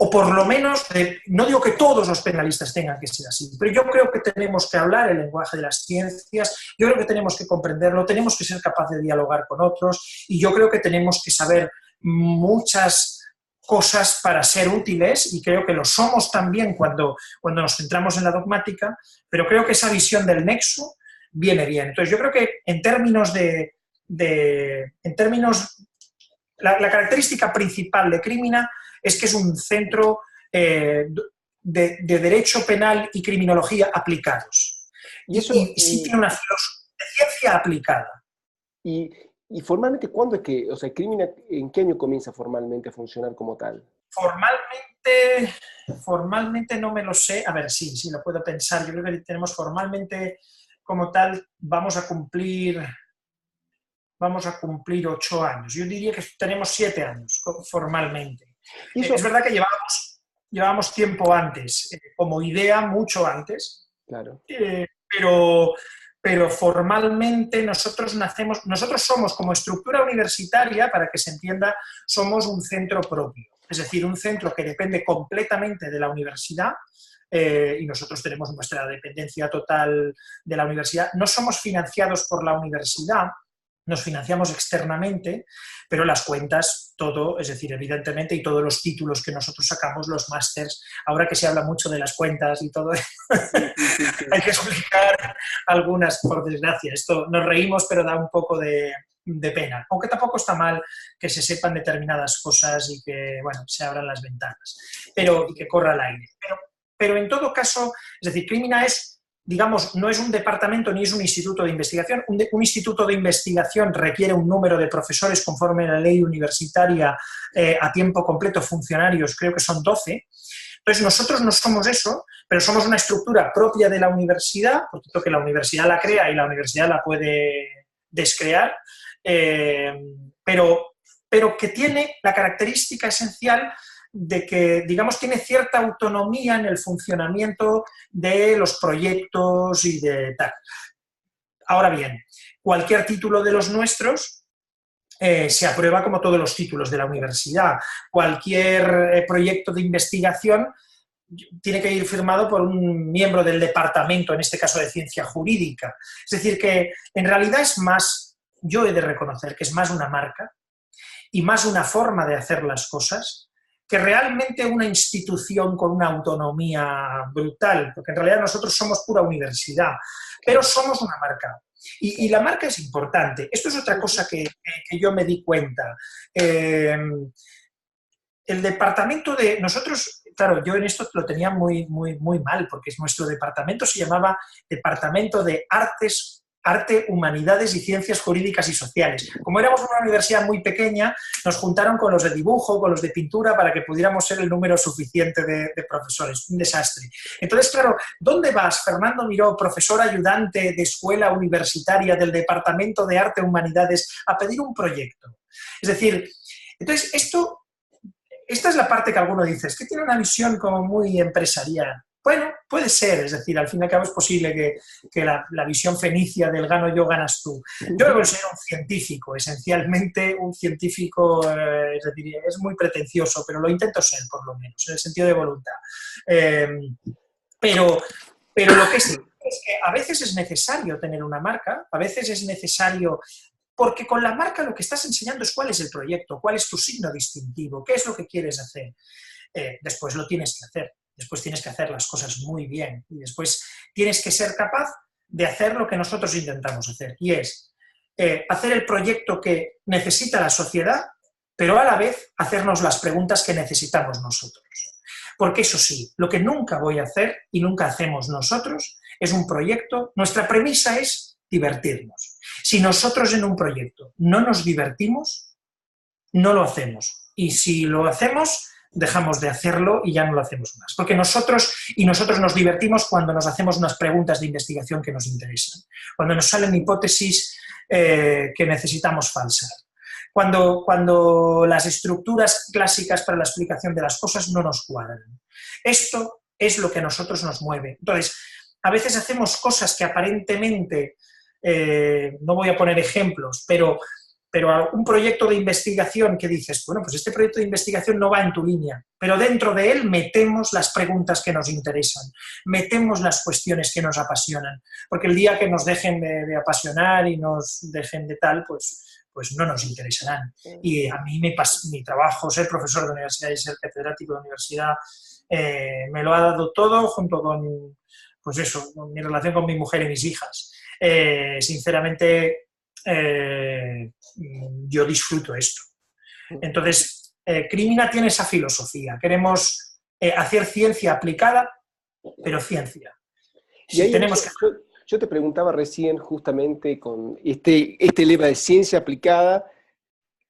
o por lo menos, no digo que todos los penalistas tengan que ser así, pero yo creo que tenemos que hablar el lenguaje de las ciencias, yo creo que tenemos que comprenderlo, tenemos que ser capaces de dialogar con otros y yo creo que tenemos que saber muchas cosas para ser útiles y creo que lo somos también cuando nos centramos en la dogmática, pero creo que esa visión del nexo viene bien. Entonces yo creo que en términos la característica principal de Crímina es que es un centro de derecho penal y criminología aplicados. Y sí tiene una filosofía de ciencia aplicada. Y formalmente, ¿cuándo es que, o sea, Crímina, en qué año comienza formalmente a funcionar como tal? Formalmente no me lo sé. A ver, sí, lo puedo pensar. Yo creo que tenemos formalmente como tal, vamos a cumplir 8 años. Yo diría que tenemos 7 años formalmente. Es verdad que llevábamos tiempo antes, como idea mucho antes, claro. Pero formalmente nosotros somos como estructura universitaria, para que se entienda, somos un centro propio, es decir, un centro que depende completamente de la universidad y nosotros tenemos nuestra dependencia total de la universidad. No somos financiados por la universidad, nos financiamos externamente, pero las cuentas, todo, es decir, evidentemente, y todos los títulos que nosotros sacamos, los másters, ahora que se habla mucho de las cuentas y todo, hay que explicar algunas, por desgracia. Esto nos reímos, pero da un poco de de pena, aunque tampoco está mal que se sepan determinadas cosas y que, bueno, se abran las ventanas, y que corra el aire. Pero en todo caso, es decir, Crímina es, digamos, no es un departamento ni es un instituto de investigación. Un instituto de investigación requiere un número de profesores conforme a la ley universitaria a tiempo completo, funcionarios, creo que son 12. Entonces, nosotros no somos eso, pero somos una estructura propia de la universidad, por tanto que la universidad la crea y la universidad la puede descrear, pero que tiene la característica esencial de que, digamos, tiene cierta autonomía en el funcionamiento de los proyectos y de tal. Ahora bien, cualquier título de los nuestros se aprueba como todos los títulos de la universidad. Cualquier proyecto de investigación tiene que ir firmado por un miembro del departamento, en este caso de ciencia jurídica. Es decir, que en realidad es más, yo he de reconocer que es más una marca y más una forma de hacer las cosas que realmente una institución con una autonomía brutal, porque en realidad nosotros somos pura universidad, pero somos una marca. Y la marca es importante. Esto es otra cosa que yo me di cuenta. El departamento de... Nosotros, claro, yo en esto lo tenía muy mal, porque nuestro departamento se llamaba Departamento de Arte, Humanidades y Ciencias Jurídicas y Sociales. Como éramos una universidad muy pequeña, nos juntaron con los de dibujo, con los de pintura, para que pudiéramos ser el número suficiente de profesores. Un desastre. Entonces, claro, ¿dónde vas, Fernando Miró, profesor ayudante de escuela universitaria del Departamento de Arte, Humanidades, a pedir un proyecto? Es decir, entonces esta es la parte que alguno dice, es que tiene una visión como muy empresarial. Bueno, puede ser, es decir, al fin y al cabo es posible que la visión fenicia del gano yo, ganas tú. Yo me considero un científico, esencialmente un científico, es decir, es muy pretencioso, pero lo intento ser, por lo menos, en el sentido de voluntad. Pero lo que es que a veces es necesario tener una marca, a veces es necesario... Porque con la marca lo que estás enseñando es cuál es el proyecto, cuál es tu signo distintivo, qué es lo que quieres hacer. Después lo tienes que hacer. Después tienes que hacer las cosas muy bien y después tienes que ser capaz de hacer lo que nosotros intentamos hacer, y es hacer el proyecto que necesita la sociedad, pero a la vez hacernos las preguntas que necesitamos nosotros. Porque eso sí, lo que nunca voy a hacer y nunca hacemos nosotros es un proyecto, nuestra premisa es divertirnos. Si nosotros en un proyecto no nos divertimos, no lo hacemos. Y si lo hacemos, dejamos de hacerlo y ya no lo hacemos más. Porque nosotros nos divertimos cuando nos hacemos unas preguntas de investigación que nos interesan, cuando nos salen hipótesis que necesitamos falsar, cuando las estructuras clásicas para la explicación de las cosas no nos cuadran. Esto es lo que a nosotros nos mueve. Entonces, a veces hacemos cosas que aparentemente, no voy a poner ejemplos, pero un proyecto de investigación que dices, bueno, pues este proyecto de investigación no va en tu línea, pero dentro de él metemos las preguntas que nos interesan, metemos las cuestiones que nos apasionan, porque el día que nos dejen de apasionar y nos dejen de tal, pues no nos interesarán. Y a mí mi trabajo, ser profesor de universidad y ser catedrático de universidad, me lo ha dado todo junto con, pues eso, con mi relación con mi mujer y mis hijas. Sinceramente, yo disfruto esto. Entonces, Crímina tiene esa filosofía. Queremos hacer ciencia aplicada, pero ciencia. Si tenemos yo te preguntaba recién justamente con este lema de ciencia aplicada,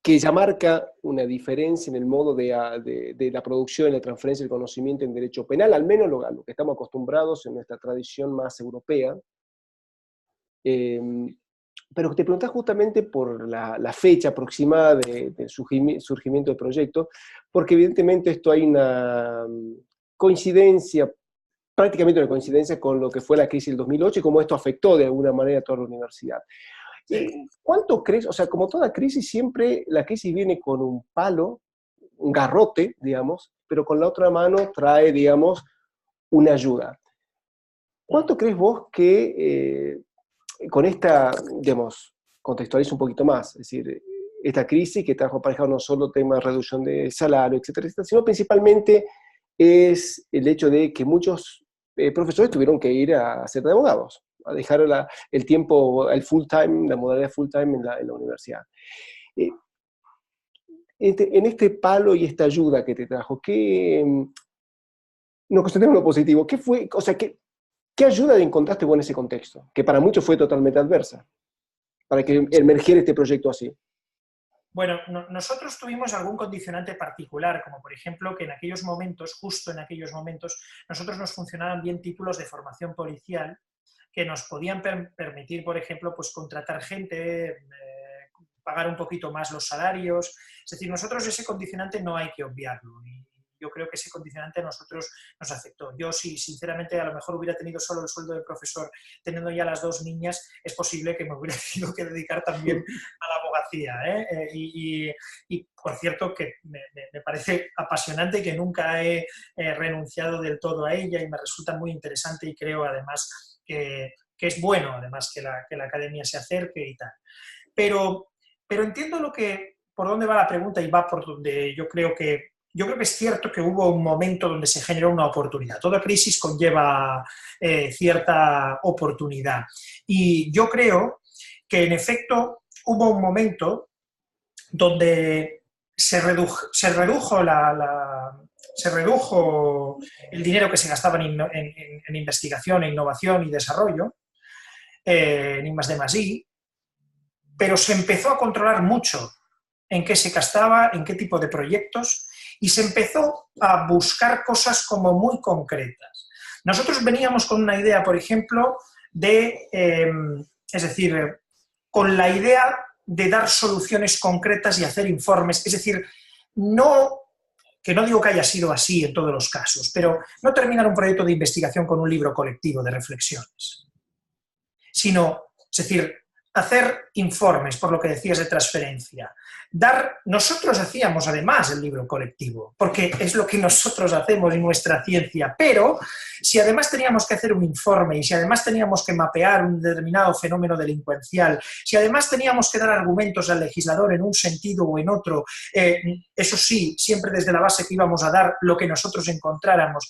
que ya marca una diferencia en el modo de la producción y la transferencia del conocimiento en derecho penal, al menos a lo que estamos acostumbrados en nuestra tradición más europea. Pero te preguntás justamente por la fecha aproximada del surgimiento del proyecto, porque evidentemente esto hay una coincidencia, prácticamente una coincidencia con lo que fue la crisis del 2008 y cómo esto afectó de alguna manera a toda la universidad. ¿Cuánto crees? O sea, como toda crisis, siempre la crisis viene con un palo, un garrote, digamos, pero con la otra mano trae, digamos, una ayuda. ¿Cuánto crees vos que con esta, digamos, contextualiza un poquito más, es decir, esta crisis que trajo aparejado no solo temas de reducción de salario, etcétera, etcétera, sino principalmente es el hecho de que muchos profesores tuvieron que ir a ser de abogados, a dejar el tiempo, el full time, la modalidad full time en la universidad. En este palo y esta ayuda que te trajo, nos concentremos en lo positivo. ¿Qué fue, o sea, qué ayuda encontraste vos en ese contexto? Que para muchos fue totalmente adversa, para que emergiera este proyecto así. Bueno, nosotros tuvimos algún condicionante particular, como por ejemplo que en aquellos momentos, justo en aquellos momentos, nosotros nos funcionaban bien títulos de formación policial que nos podían permitir, por ejemplo, pues contratar gente, pagar un poquito más los salarios. Es decir, nosotros ese condicionante no hay que obviarlo. Y yo creo que ese condicionante a nosotros nos afectó. Yo, si sinceramente a lo mejor hubiera tenido solo el sueldo de profesor, teniendo ya las 2 niñas, es posible que me hubiera tenido que dedicar también a la abogacía. Y por cierto, que me parece apasionante y que nunca he renunciado del todo a ella y me resulta muy interesante y creo además que es bueno además que la academia se acerque y tal. Pero entiendo por dónde va la pregunta y va por donde yo creo que es cierto que hubo un momento donde se generó una oportunidad. Toda crisis conlleva cierta oportunidad. Y yo creo que, en efecto, hubo un momento donde se redujo el dinero que se gastaba en investigación, e innovación y desarrollo, en I+D+I, pero se empezó a controlar mucho en qué se gastaba, en qué tipo de proyectos, y se empezó a buscar cosas como muy concretas. Nosotros veníamos con una idea, por ejemplo, es decir, con la idea de dar soluciones concretas y hacer informes, es decir, que no digo que haya sido así en todos los casos, pero no terminar un proyecto de investigación con un libro colectivo de reflexiones, sino, es decir, hacer informes, por lo que decías de transferencia. Nosotros hacíamos además el libro colectivo, porque es lo que nosotros hacemos en nuestra ciencia, pero si además teníamos que hacer un informe y si además teníamos que mapear un determinado fenómeno delincuencial, si además teníamos que dar argumentos al legislador en un sentido o en otro, eso sí, siempre desde la base que íbamos a dar lo que nosotros encontráramos,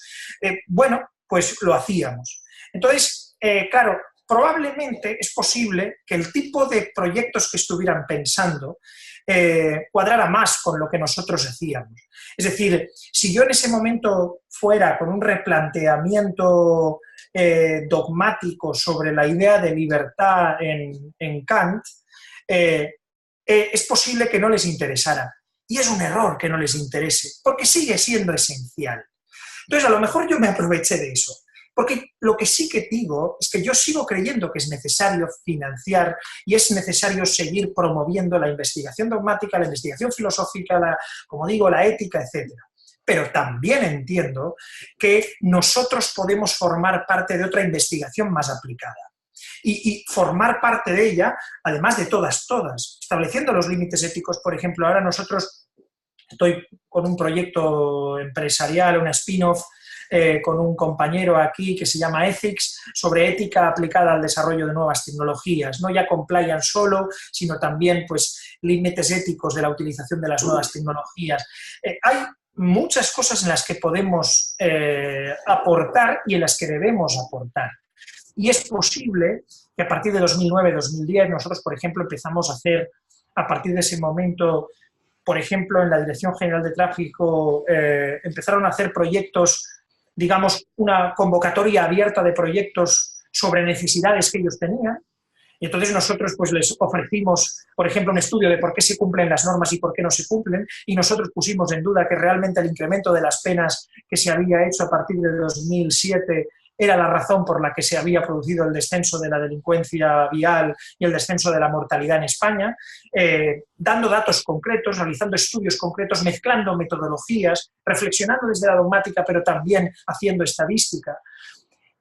bueno, pues lo hacíamos. Entonces, claro, probablemente es posible que el tipo de proyectos que estuvieran pensando cuadrara más con lo que nosotros hacíamos. Es decir, si yo en ese momento fuera con un replanteamiento dogmático sobre la idea de libertad en Kant, es posible que no les interesara. Y es un error que no les interese, porque sigue siendo esencial. Entonces, a lo mejor yo me aproveché de eso. Porque lo que sí que digo es que yo sigo creyendo que es necesario financiar y es necesario seguir promoviendo la investigación dogmática, la investigación filosófica, como digo, la ética, etc. Pero también entiendo que nosotros podemos formar parte de otra investigación más aplicada. Y formar parte de ella, además de todas, estableciendo los límites éticos. Por ejemplo, ahora nosotros estoy con un proyecto empresarial, una spin-off, con un compañero aquí que se llama Ethics, sobre ética aplicada al desarrollo de nuevas tecnologías, no ya compliance solo, sino también pues, límites éticos de la utilización de las nuevas tecnologías. Hay muchas cosas en las que podemos aportar y en las que debemos aportar. Y es posible que a partir de 2009-2010 nosotros, por ejemplo, empezamos a hacer, a partir de ese momento, por ejemplo, en la Dirección General de Tráfico, empezaron a hacer proyectos, digamos, una convocatoria abierta de proyectos sobre necesidades que ellos tenían. Y entonces nosotros pues, les ofrecimos, por ejemplo, un estudio de por qué se cumplen las normas y por qué no se cumplen, y nosotros pusimos en duda que realmente el incremento de las penas que se había hecho a partir de 2007 era la razón por la que se había producido el descenso de la delincuencia vial y el descenso de la mortalidad en España, dando datos concretos, realizando estudios concretos, mezclando metodologías, reflexionando desde la dogmática, pero también haciendo estadística.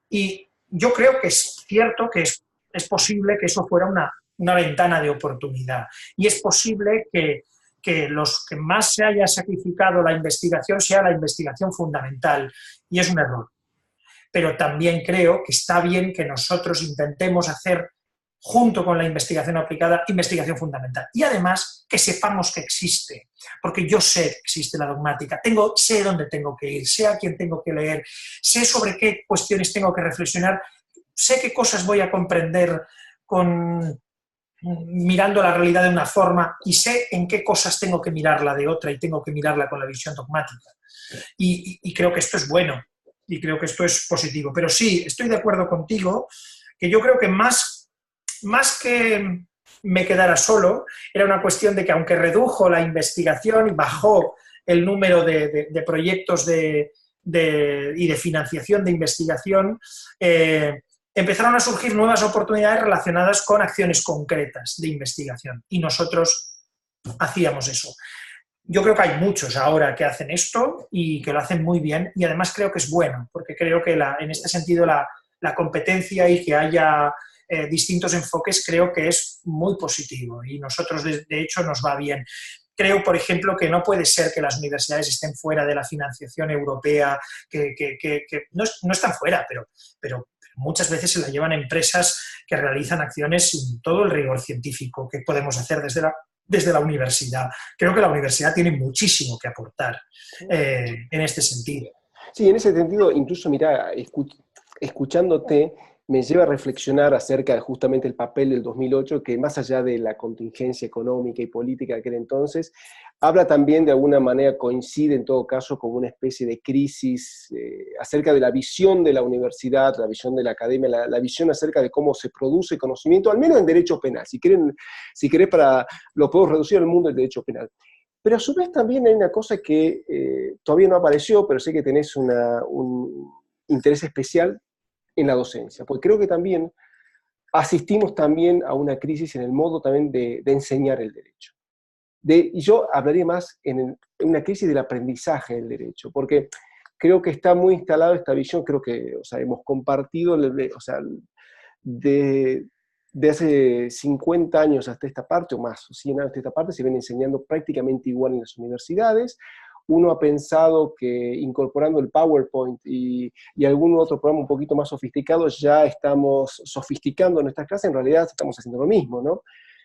Y yo creo que es cierto que es posible que eso fuera una ventana de oportunidad. Y es posible que los que más se haya sacrificado la investigación sea la investigación fundamental. Y es un error. Pero también creo que está bien que nosotros intentemos hacer, junto con la investigación aplicada, investigación fundamental. Y además, que sepamos que existe, porque yo sé que existe la dogmática, sé dónde tengo que ir, sé a quién tengo que leer, sé sobre qué cuestiones tengo que reflexionar, sé qué cosas voy a comprender mirando la realidad de una forma y sé en qué cosas tengo que mirarla de otra y tengo que mirarla con la visión dogmática. Y creo que esto es bueno y creo que esto es positivo. Pero sí, estoy de acuerdo contigo que yo creo que más que me quedara solo, era una cuestión de que aunque redujo la investigación y bajó el número de proyectos y de financiación de investigación, empezaron a surgir nuevas oportunidades relacionadas con acciones concretas de investigación y nosotros hacíamos eso. Yo creo que hay muchos ahora que hacen esto y que lo hacen muy bien y además creo que es bueno, porque creo que en este sentido la competencia y que haya distintos enfoques creo que es muy positivo y nosotros de hecho nos va bien. Creo, por ejemplo, que no puede ser que las universidades estén fuera de la financiación europea, que no están fuera, pero muchas veces se la llevan empresas que realizan acciones sin todo el rigor científico que podemos hacer desde la universidad. Creo que la universidad tiene muchísimo que aportar en este sentido. Sí, en ese sentido, incluso, mira, escuchándote, me lleva a reflexionar acerca de justamente el papel del 2008, que más allá de la contingencia económica y política de aquel entonces, habla también de alguna manera, coincide en todo caso con una especie de crisis acerca de la visión de la universidad, la visión de la academia, la visión acerca de cómo se produce conocimiento, al menos en derecho penal. Si querés lo puedo reducir al mundo del derecho penal. Pero a su vez también hay una cosa que todavía no apareció, pero sé que tenés un interés especial en la docencia, porque creo que también asistimos también a una crisis en el modo también de enseñar el derecho. Y yo hablaría más en una crisis del aprendizaje del derecho, porque creo que está muy instalada esta visión, creo que hemos compartido, de hace 50 años hasta esta parte, o más, o 100 años hasta esta parte, se viene enseñando prácticamente igual en las universidades. Uno ha pensado que incorporando el PowerPoint y algún otro programa un poquito más sofisticado, ya estamos sofisticando nuestras clases, en realidad estamos haciendo lo mismo, ¿no?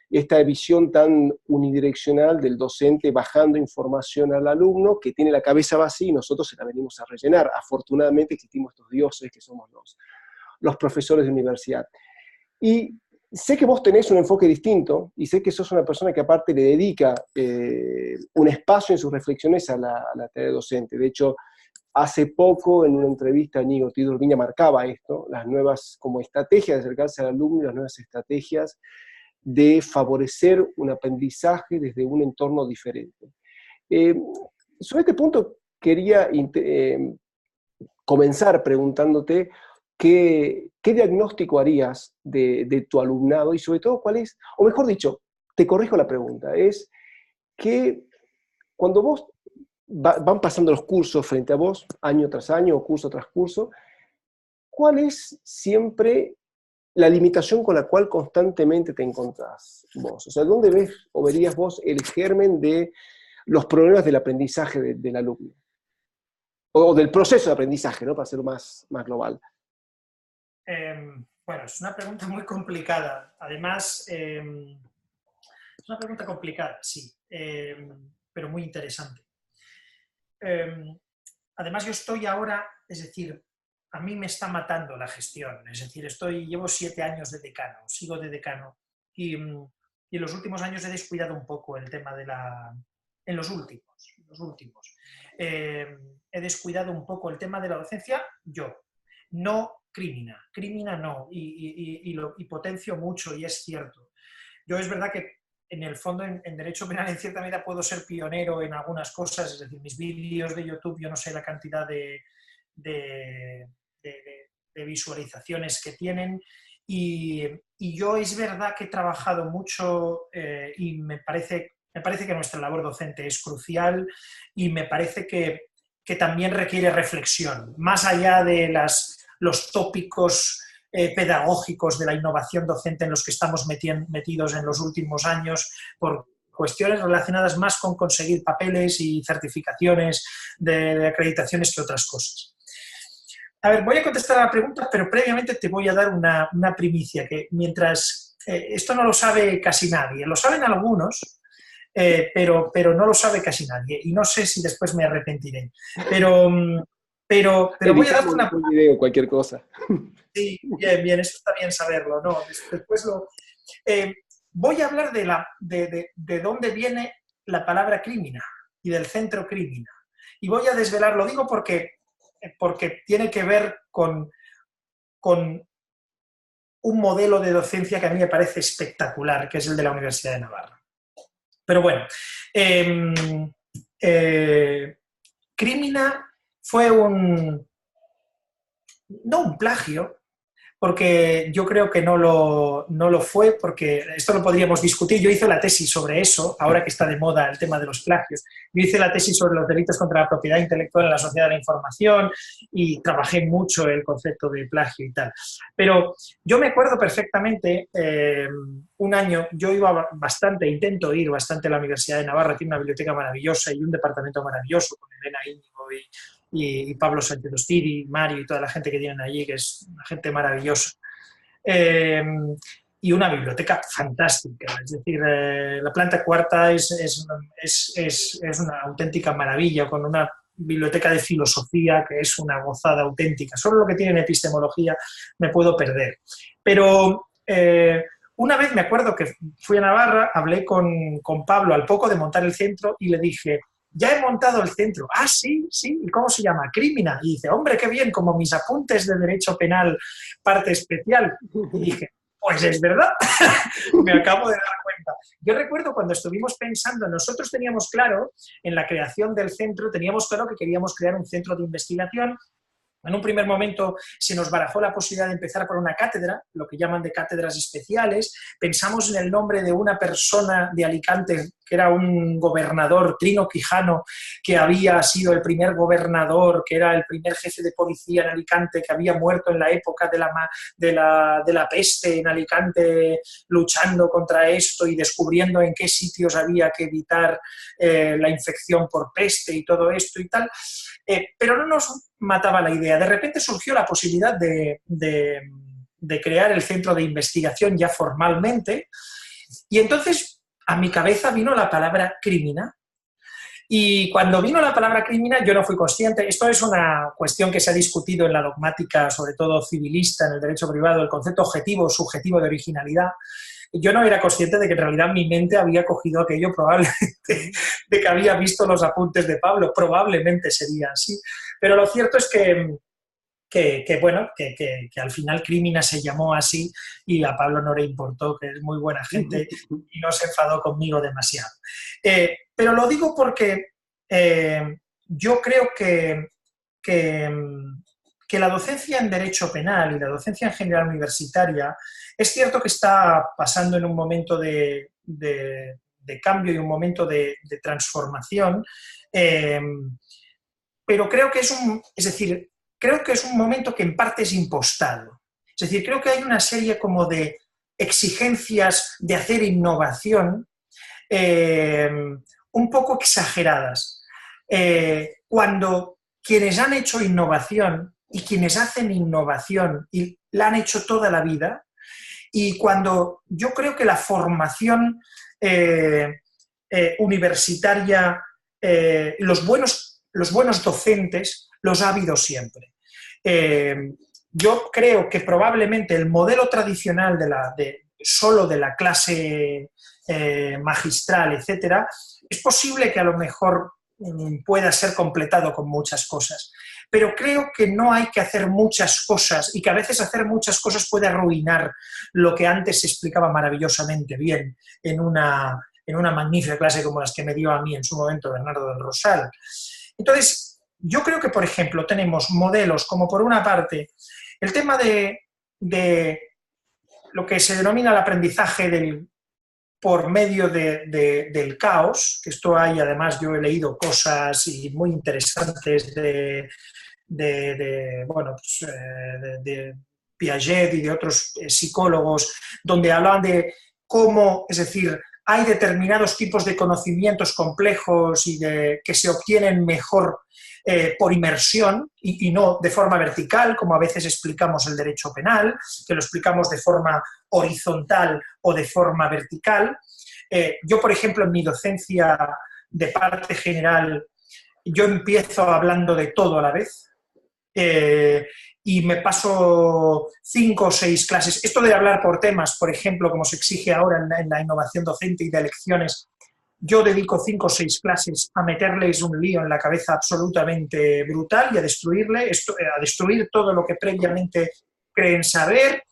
Esta visión tan unidireccional del docente bajando información al alumno, que tiene la cabeza vacía y nosotros se la venimos a rellenar. Afortunadamente existimos estos dioses que somos los profesores de universidad. Y sé que vos tenés un enfoque distinto y sé que sos una persona que aparte le dedica un espacio en sus reflexiones a la tarea docente. De hecho, hace poco en una entrevista Íñigo Tidor Viña marcaba esto, las nuevas como estrategias de acercarse al alumno y las nuevas estrategias de favorecer un aprendizaje desde un entorno diferente. Sobre este punto quería comenzar preguntándote ¿qué diagnóstico harías de tu alumnado y sobre todo cuál es, o mejor dicho, te corrijo la pregunta, es que cuando van pasando los cursos frente a vos, año tras año o curso tras curso, ¿cuál es siempre la limitación con la cual constantemente te encontrás vos? O sea, ¿dónde ves o verías vos el germen de los problemas del aprendizaje del alumno? O del proceso de aprendizaje, ¿no? Para ser más global. Bueno, es una pregunta muy complicada. Además, es una pregunta complicada, sí, pero muy interesante. Además, yo estoy ahora, es decir, a mí me está matando la gestión. Es decir, llevo 7 años de decano, sigo de decano, y en los últimos años he descuidado un poco el tema en los últimos. He descuidado un poco el tema de la docencia, no Crímina no, y potencio mucho, y es cierto. Yo es verdad que en el fondo en derecho penal en cierta medida puedo ser pionero en algunas cosas, es decir, mis vídeos de YouTube, yo no sé la cantidad de visualizaciones que tienen, y yo es verdad que he trabajado mucho y me parece que nuestra labor docente es crucial y me parece que también requiere reflexión, más allá de los tópicos pedagógicos de la innovación docente en los que estamos metidos en los últimos años por cuestiones relacionadas más con conseguir papeles y certificaciones de acreditaciones que otras cosas. A ver, voy a contestar a la pregunta, pero previamente te voy a dar una primicia, que mientras esto no lo sabe casi nadie, lo saben algunos, pero no lo sabe casi nadie, y no sé si después me arrepentiré. Pero pero voy a darte Editamos una... un video, cualquier cosa. Sí, bien, bien, eso está bien saberlo, ¿no? Después eh, voy a hablar de dónde viene la palabra crímina y del centro crímina. Y voy a desvelar, lo digo porque tiene que ver con un modelo de docencia que a mí me parece espectacular, que es el de la Universidad de Navarra. Pero bueno, eh, crímina fue no un plagio, porque yo creo que no lo fue, porque esto lo podríamos discutir. Yo hice la tesis sobre eso, ahora que está de moda el tema de los plagios. Yo hice la tesis sobre los delitos contra la propiedad intelectual en la sociedad de la información y trabajé mucho el concepto de plagio y tal. Pero yo me acuerdo perfectamente, un año, yo iba bastante, intento ir bastante a la Universidad de Navarra, tiene una biblioteca maravillosa y un departamento maravilloso con Elena Íñigo y Pablo Sánchez Ostiri, Mario y toda la gente que tienen allí, que es una gente maravillosa. Eh, y una biblioteca fantástica, es decir, la planta cuarta es una auténtica maravilla, con una biblioteca de filosofía que es una gozada auténtica. Solo lo que tiene en epistemología me puedo perder. Pero una vez me acuerdo que fui a Navarra, hablé con Pablo al poco de montar el centro y le dije: ya he montado el centro. Ah, sí, sí. ¿Y cómo se llama? Crímina. Y dice: hombre, qué bien, como mis apuntes de Derecho Penal, parte especial. Y dije: pues es verdad, me acabo de dar cuenta. Yo recuerdo cuando estuvimos pensando, nosotros teníamos claro, en la creación del centro, teníamos claro que queríamos crear un centro de investigación. En un primer momento se nos barajó la posibilidad de empezar por una cátedra, lo que llaman de cátedras especiales. Pensamos en el nombre de una persona de Alicante, que era un gobernador, Trino Quijano, que había sido el primer gobernador, que era el primer jefe de policía en Alicante, que había muerto en la época de la peste en Alicante, luchando contra esto y descubriendo en qué sitios había que evitar la infección por peste y todo esto y tal. Pero no nos mataba la idea. De repente surgió la posibilidad de crear el centro de investigación ya formalmente, y entonces a mi cabeza vino la palabra crímina. Y cuando vino la palabra crímina yo no fui consciente. Esto es una cuestión que se ha discutido en la dogmática, sobre todo civilista, en el derecho privado, el concepto objetivo, subjetivo de originalidad. Yo no era consciente de que en realidad mi mente había cogido aquello, probablemente, de que había visto los apuntes de Pablo, probablemente sería así. Pero lo cierto es bueno, que al final Crímina se llamó así y a Pablo no le importó, que es muy buena gente y no se enfadó conmigo demasiado. Pero lo digo porque yo creo que la docencia en derecho penal y la docencia en general universitaria es cierto que está pasando en un momento de cambio y un momento de transformación, pero creo que creo que es un momento que en parte es impostado. Es decir, creo que hay una serie como de exigencias de hacer innovación un poco exageradas. Cuando quienes han hecho innovación y quienes hacen innovación y la han hecho toda la vida, y cuando yo creo que la formación universitaria, los buenos docentes los ha habido siempre. Yo creo que probablemente el modelo tradicional solo de la clase magistral, etcétera, es posible que a lo mejor pueda ser completado con muchas cosas. Pero creo que no hay que hacer muchas cosas y que a veces hacer muchas cosas puede arruinar lo que antes se explicaba maravillosamente bien en una magnífica clase como las que me dio a mí en su momento Bernardo del Rosal. Entonces, yo creo que, por ejemplo, tenemos modelos como, por una parte, el tema de lo que se denomina el aprendizaje por medio del caos, que esto hay, además, yo he leído cosas y muy interesantes de Piaget y de otros psicólogos, donde hablaban de cómo, es decir, hay determinados tipos de conocimientos complejos y que se obtienen mejor por inmersión y no de forma vertical, como a veces explicamos el derecho penal, que lo explicamos de forma horizontal o de forma vertical. Yo, por ejemplo, en mi docencia de parte general, yo empiezo hablando de todo a la vez. y me paso 5 o 6 clases. Esto de hablar por temas, por ejemplo, como se exige ahora en la innovación docente y de elecciones, yo dedico 5 o 6 clases a meterles un lío en la cabeza absolutamente brutal y a destruir todo lo que previamente creen saber.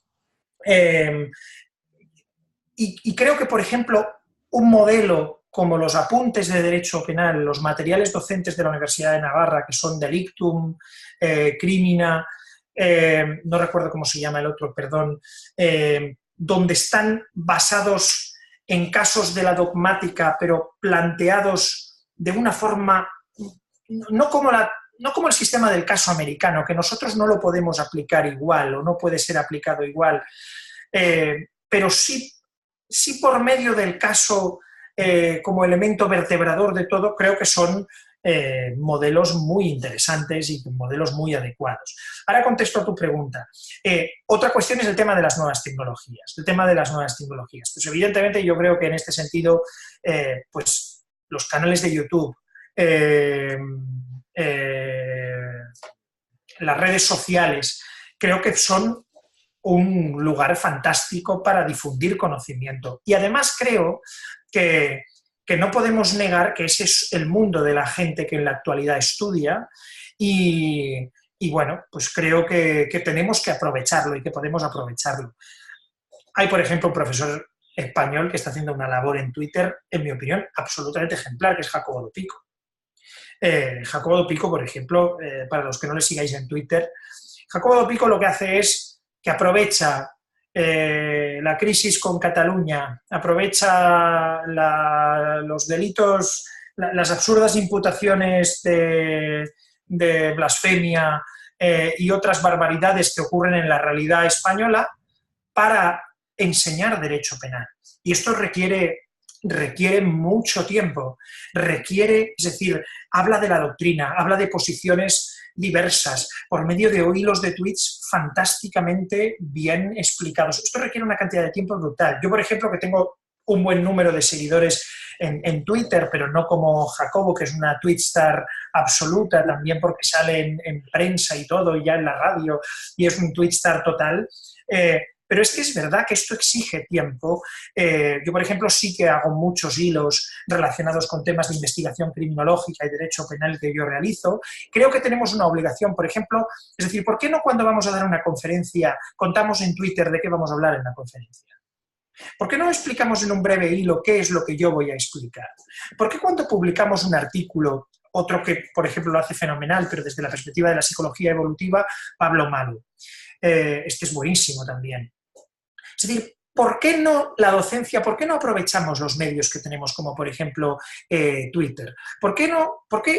Y creo que, por ejemplo, un modelo como los apuntes de Derecho Penal, los materiales docentes de la Universidad de Navarra, que son Delictum, Crimina, no recuerdo cómo se llama el otro, perdón, donde están basados en casos de la dogmática, pero planteados de una forma, no como el sistema del caso americano, que nosotros no lo podemos aplicar igual o no puede ser aplicado igual, pero sí por medio del caso como elemento vertebrador de todo, creo que son modelos muy interesantes y modelos muy adecuados. Ahora contesto a tu pregunta. Otra cuestión es el tema de las nuevas tecnologías. Pues evidentemente yo creo que en este sentido, pues los canales de YouTube, las redes sociales, creo que son un lugar fantástico para difundir conocimiento. Y además creo que no podemos negar que ese es el mundo de la gente que en la actualidad estudia y bueno, pues creo que tenemos que aprovecharlo y que podemos aprovecharlo. Hay, por ejemplo, un profesor español que está haciendo una labor en Twitter, en mi opinión, absolutamente ejemplar, que es Jacobo de Pico. Jacobo de Pico, por ejemplo, para los que no le sigáis en Twitter, Jacobo de Pico lo que hace es que aprovecha la crisis con Cataluña, aprovecha los delitos, las absurdas imputaciones de blasfemia y otras barbaridades que ocurren en la realidad española para enseñar derecho penal. Y esto requiere mucho tiempo, es decir, habla de la doctrina, habla de posiciones diversas, por medio de hilos de tweets fantásticamente bien explicados. Esto requiere una cantidad de tiempo brutal. Yo, por ejemplo, que tengo un buen número de seguidores en Twitter, pero no como Jacobo, que es una tweetstar absoluta, también porque sale en prensa y todo, y ya en la radio, y es un tweetstar total. Pero es que es verdad que esto exige tiempo. Yo, por ejemplo, sí que hago muchos hilos relacionados con temas de investigación criminológica y derecho penal que yo realizo. Creo que tenemos una obligación, por ejemplo, es decir, ¿por qué no cuando vamos a dar una conferencia contamos en Twitter de qué vamos a hablar en la conferencia? ¿Por qué no explicamos en un breve hilo qué es lo que yo voy a explicar? ¿Por qué cuando publicamos un artículo, otro que, por ejemplo, lo hace fenomenal, pero desde la perspectiva de la psicología evolutiva, Pablo Malo? Este es buenísimo también. Es decir, ¿por qué no la docencia, por qué no aprovechamos los medios que tenemos, como por ejemplo Twitter? ¿Por qué,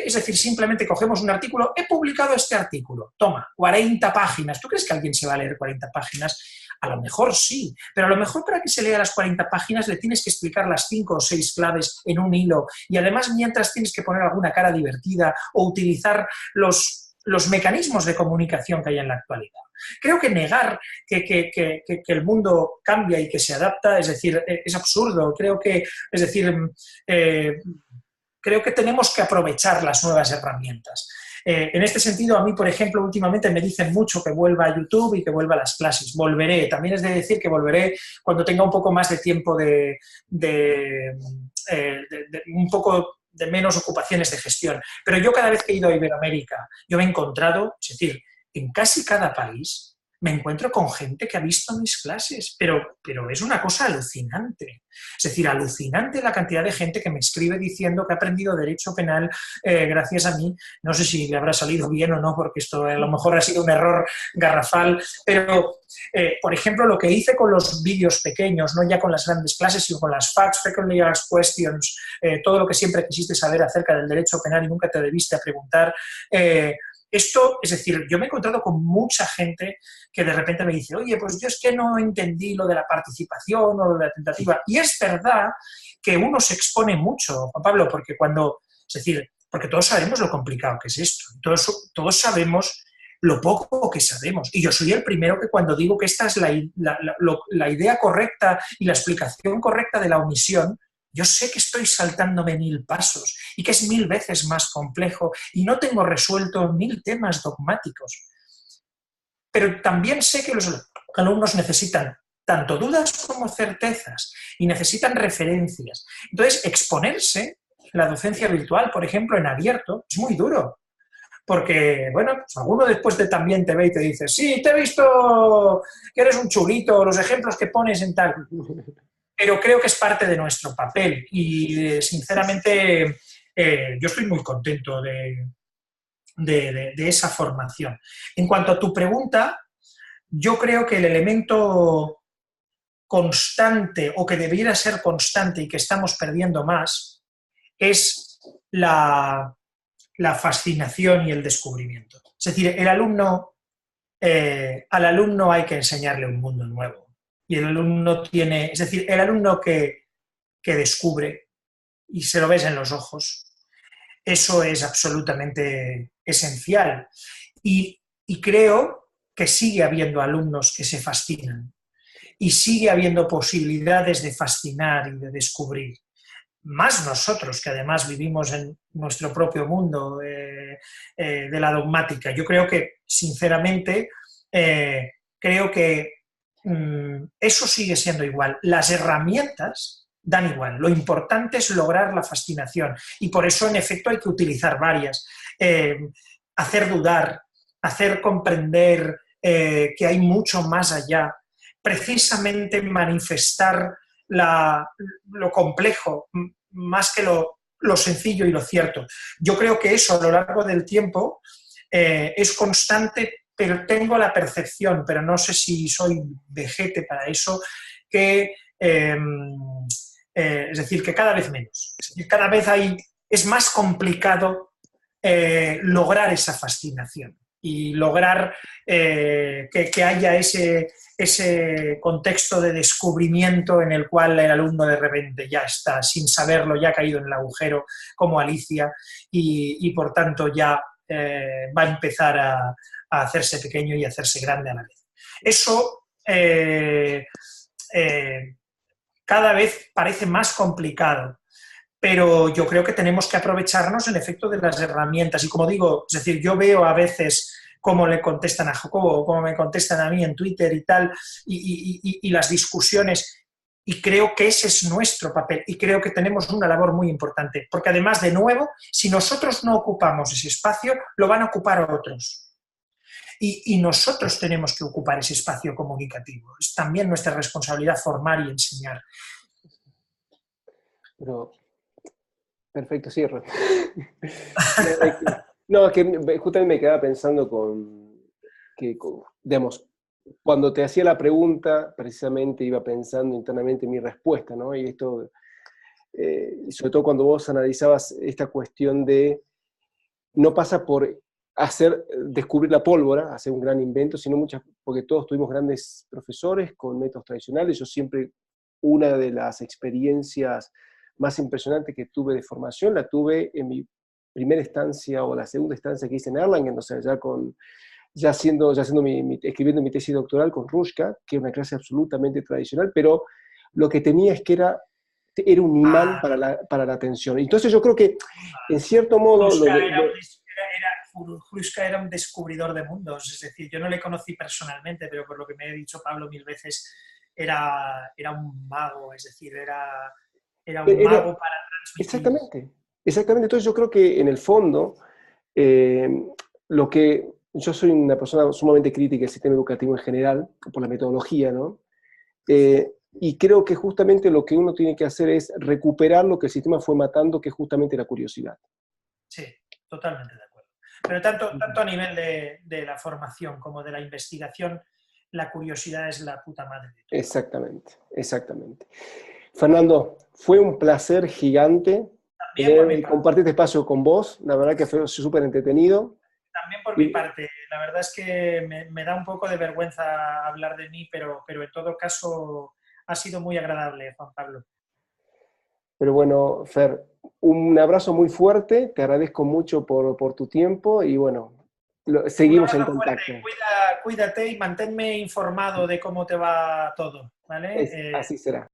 es decir, simplemente cogemos un artículo, he publicado este artículo, toma, 40 páginas, ¿tú crees que alguien se va a leer 40 páginas? A lo mejor sí, pero a lo mejor para que se lea las 40 páginas le tienes que explicar las 5 o 6 claves en un hilo y además mientras tienes que poner alguna cara divertida o utilizar los mecanismos de comunicación que hay en la actualidad. Creo que negar que el mundo cambia y que se adapta, es decir, es absurdo. Creo que tenemos que aprovechar las nuevas herramientas. En este sentido, a mí, por ejemplo, últimamente me dicen mucho que vuelva a YouTube y que vuelva a las clases. Volveré. También es de decir que volveré cuando tenga un poco más de tiempo un poco de menos ocupaciones de gestión. Pero yo cada vez que he ido a Iberoamérica, yo me he encontrado, es decir, en casi cada país me encuentro con gente que ha visto mis clases, pero es una cosa alucinante. Es decir, alucinante la cantidad de gente que me escribe diciendo que ha aprendido Derecho Penal gracias a mí. No sé si le habrá salido bien o no, porque esto a lo mejor ha sido un error garrafal, pero, por ejemplo, lo que hice con los vídeos pequeños, no ya con las grandes clases, sino con las Facts, Frequently Asked Questions, todo lo que siempre quisiste saber acerca del Derecho Penal y nunca te debiste a preguntar, esto, es decir, yo me he encontrado con mucha gente que de repente me dice, oye, pues yo es que no entendí lo de la participación o lo de la tentativa. Y es verdad que uno se expone mucho, Juan Pablo, porque porque todos sabemos lo complicado que es esto. Todos sabemos lo poco que sabemos. Y yo soy el primero que cuando digo que esta es la idea correcta y la explicación correcta de la omisión, yo sé que estoy saltándome 1000 pasos y que es 1000 veces más complejo y no tengo resuelto 1000 temas dogmáticos. pero también sé que los alumnos necesitan tanto dudas como certezas y necesitan referencias. Entonces, exponerse, la docencia virtual, por ejemplo, en abierto, es muy duro. Porque, bueno, pues alguno después también te ve y te dice, sí, te he visto que eres un chulito, los ejemplos que pones en tal. Pero creo que es parte de nuestro papel y, sinceramente, yo estoy muy contento de esa formación. En cuanto a tu pregunta, yo creo que el elemento constante o que debiera ser constante y que estamos perdiendo más es la fascinación y el descubrimiento. Es decir, al alumno hay que enseñarle un mundo nuevo. Y el alumno tiene, es decir, el alumno que descubre y se lo ves en los ojos, eso es absolutamente esencial. Y creo que sigue habiendo alumnos que se fascinan y sigue habiendo posibilidades de fascinar y de descubrir. Más nosotros, que además vivimos en nuestro propio mundo de la dogmática. Yo creo que, sinceramente, creo que eso sigue siendo igual. Las herramientas dan igual. Lo importante es lograr la fascinación y por eso, en efecto, hay que utilizar varias. Hacer dudar, hacer comprender que hay mucho más allá, precisamente manifestar lo complejo, más que lo sencillo y lo cierto. Yo creo que eso a lo largo del tiempo es constante, pero tengo la percepción, pero no sé si soy vejete para eso, que es decir, que cada vez menos. Es decir, cada vez es más complicado lograr esa fascinación y lograr que haya ese contexto de descubrimiento en el cual el alumno de repente ya está, sin saberlo, ya ha caído en el agujero como Alicia y por tanto ya va a empezar a hacerse pequeño y a hacerse grande a la vez. Eso cada vez parece más complicado, pero yo creo que tenemos que aprovecharnos, en efecto, de las herramientas. Y como digo, es decir, yo veo a veces cómo le contestan a Jacobo, cómo me contestan a mí en Twitter y tal, y las discusiones, y creo que ese es nuestro papel, y creo que tenemos una labor muy importante, porque además, de nuevo, si nosotros no ocupamos ese espacio, lo van a ocupar otros. Y nosotros tenemos que ocupar ese espacio comunicativo. Es también nuestra responsabilidad formar y enseñar. Pero, perfecto, cierre. No, es que justamente me quedaba pensando digamos, cuando te hacía la pregunta, precisamente iba pensando internamente en mi respuesta, ¿no? Y esto, sobre todo cuando vos analizabas esta cuestión de, no pasa por descubrir la pólvora, hacer un gran invento, sino porque todos tuvimos grandes profesores con métodos tradicionales. Yo siempre, una de las experiencias más impresionantes que tuve de formación, la tuve en mi primera estancia o la segunda estancia que hice en Erlangen, o sea, escribiendo mi tesis doctoral con Rushka, que es una clase absolutamente tradicional, pero lo que tenía es que era un imán para la atención. Entonces yo creo que, en cierto modo... Hrushka era un descubridor de mundos, es decir, yo no le conocí personalmente, pero por lo que me ha dicho Pablo mil veces, era un mago, es decir, era un mago para transmitir. Exactamente. Entonces yo creo que, en el fondo, yo soy una persona sumamente crítica del sistema educativo en general, por la metodología, ¿no? Y creo que justamente lo que uno tiene que hacer es recuperar lo que el sistema fue matando, que es justamente la curiosidad. Sí, totalmente de acuerdo. Pero tanto a nivel de la formación como de la investigación, la curiosidad es la puta madre de todo. Exactamente. Fernando, fue un placer gigante compartir este espacio con vos. La verdad que fue súper entretenido. También por mi parte. La verdad es que me da un poco de vergüenza hablar de mí, pero en todo caso ha sido muy agradable, Juan Pablo. Pero bueno, Fer, un abrazo muy fuerte, te agradezco mucho por tu tiempo y bueno, seguimos en contacto. Cuídate y manténme informado de cómo te va todo, ¿vale? Así será.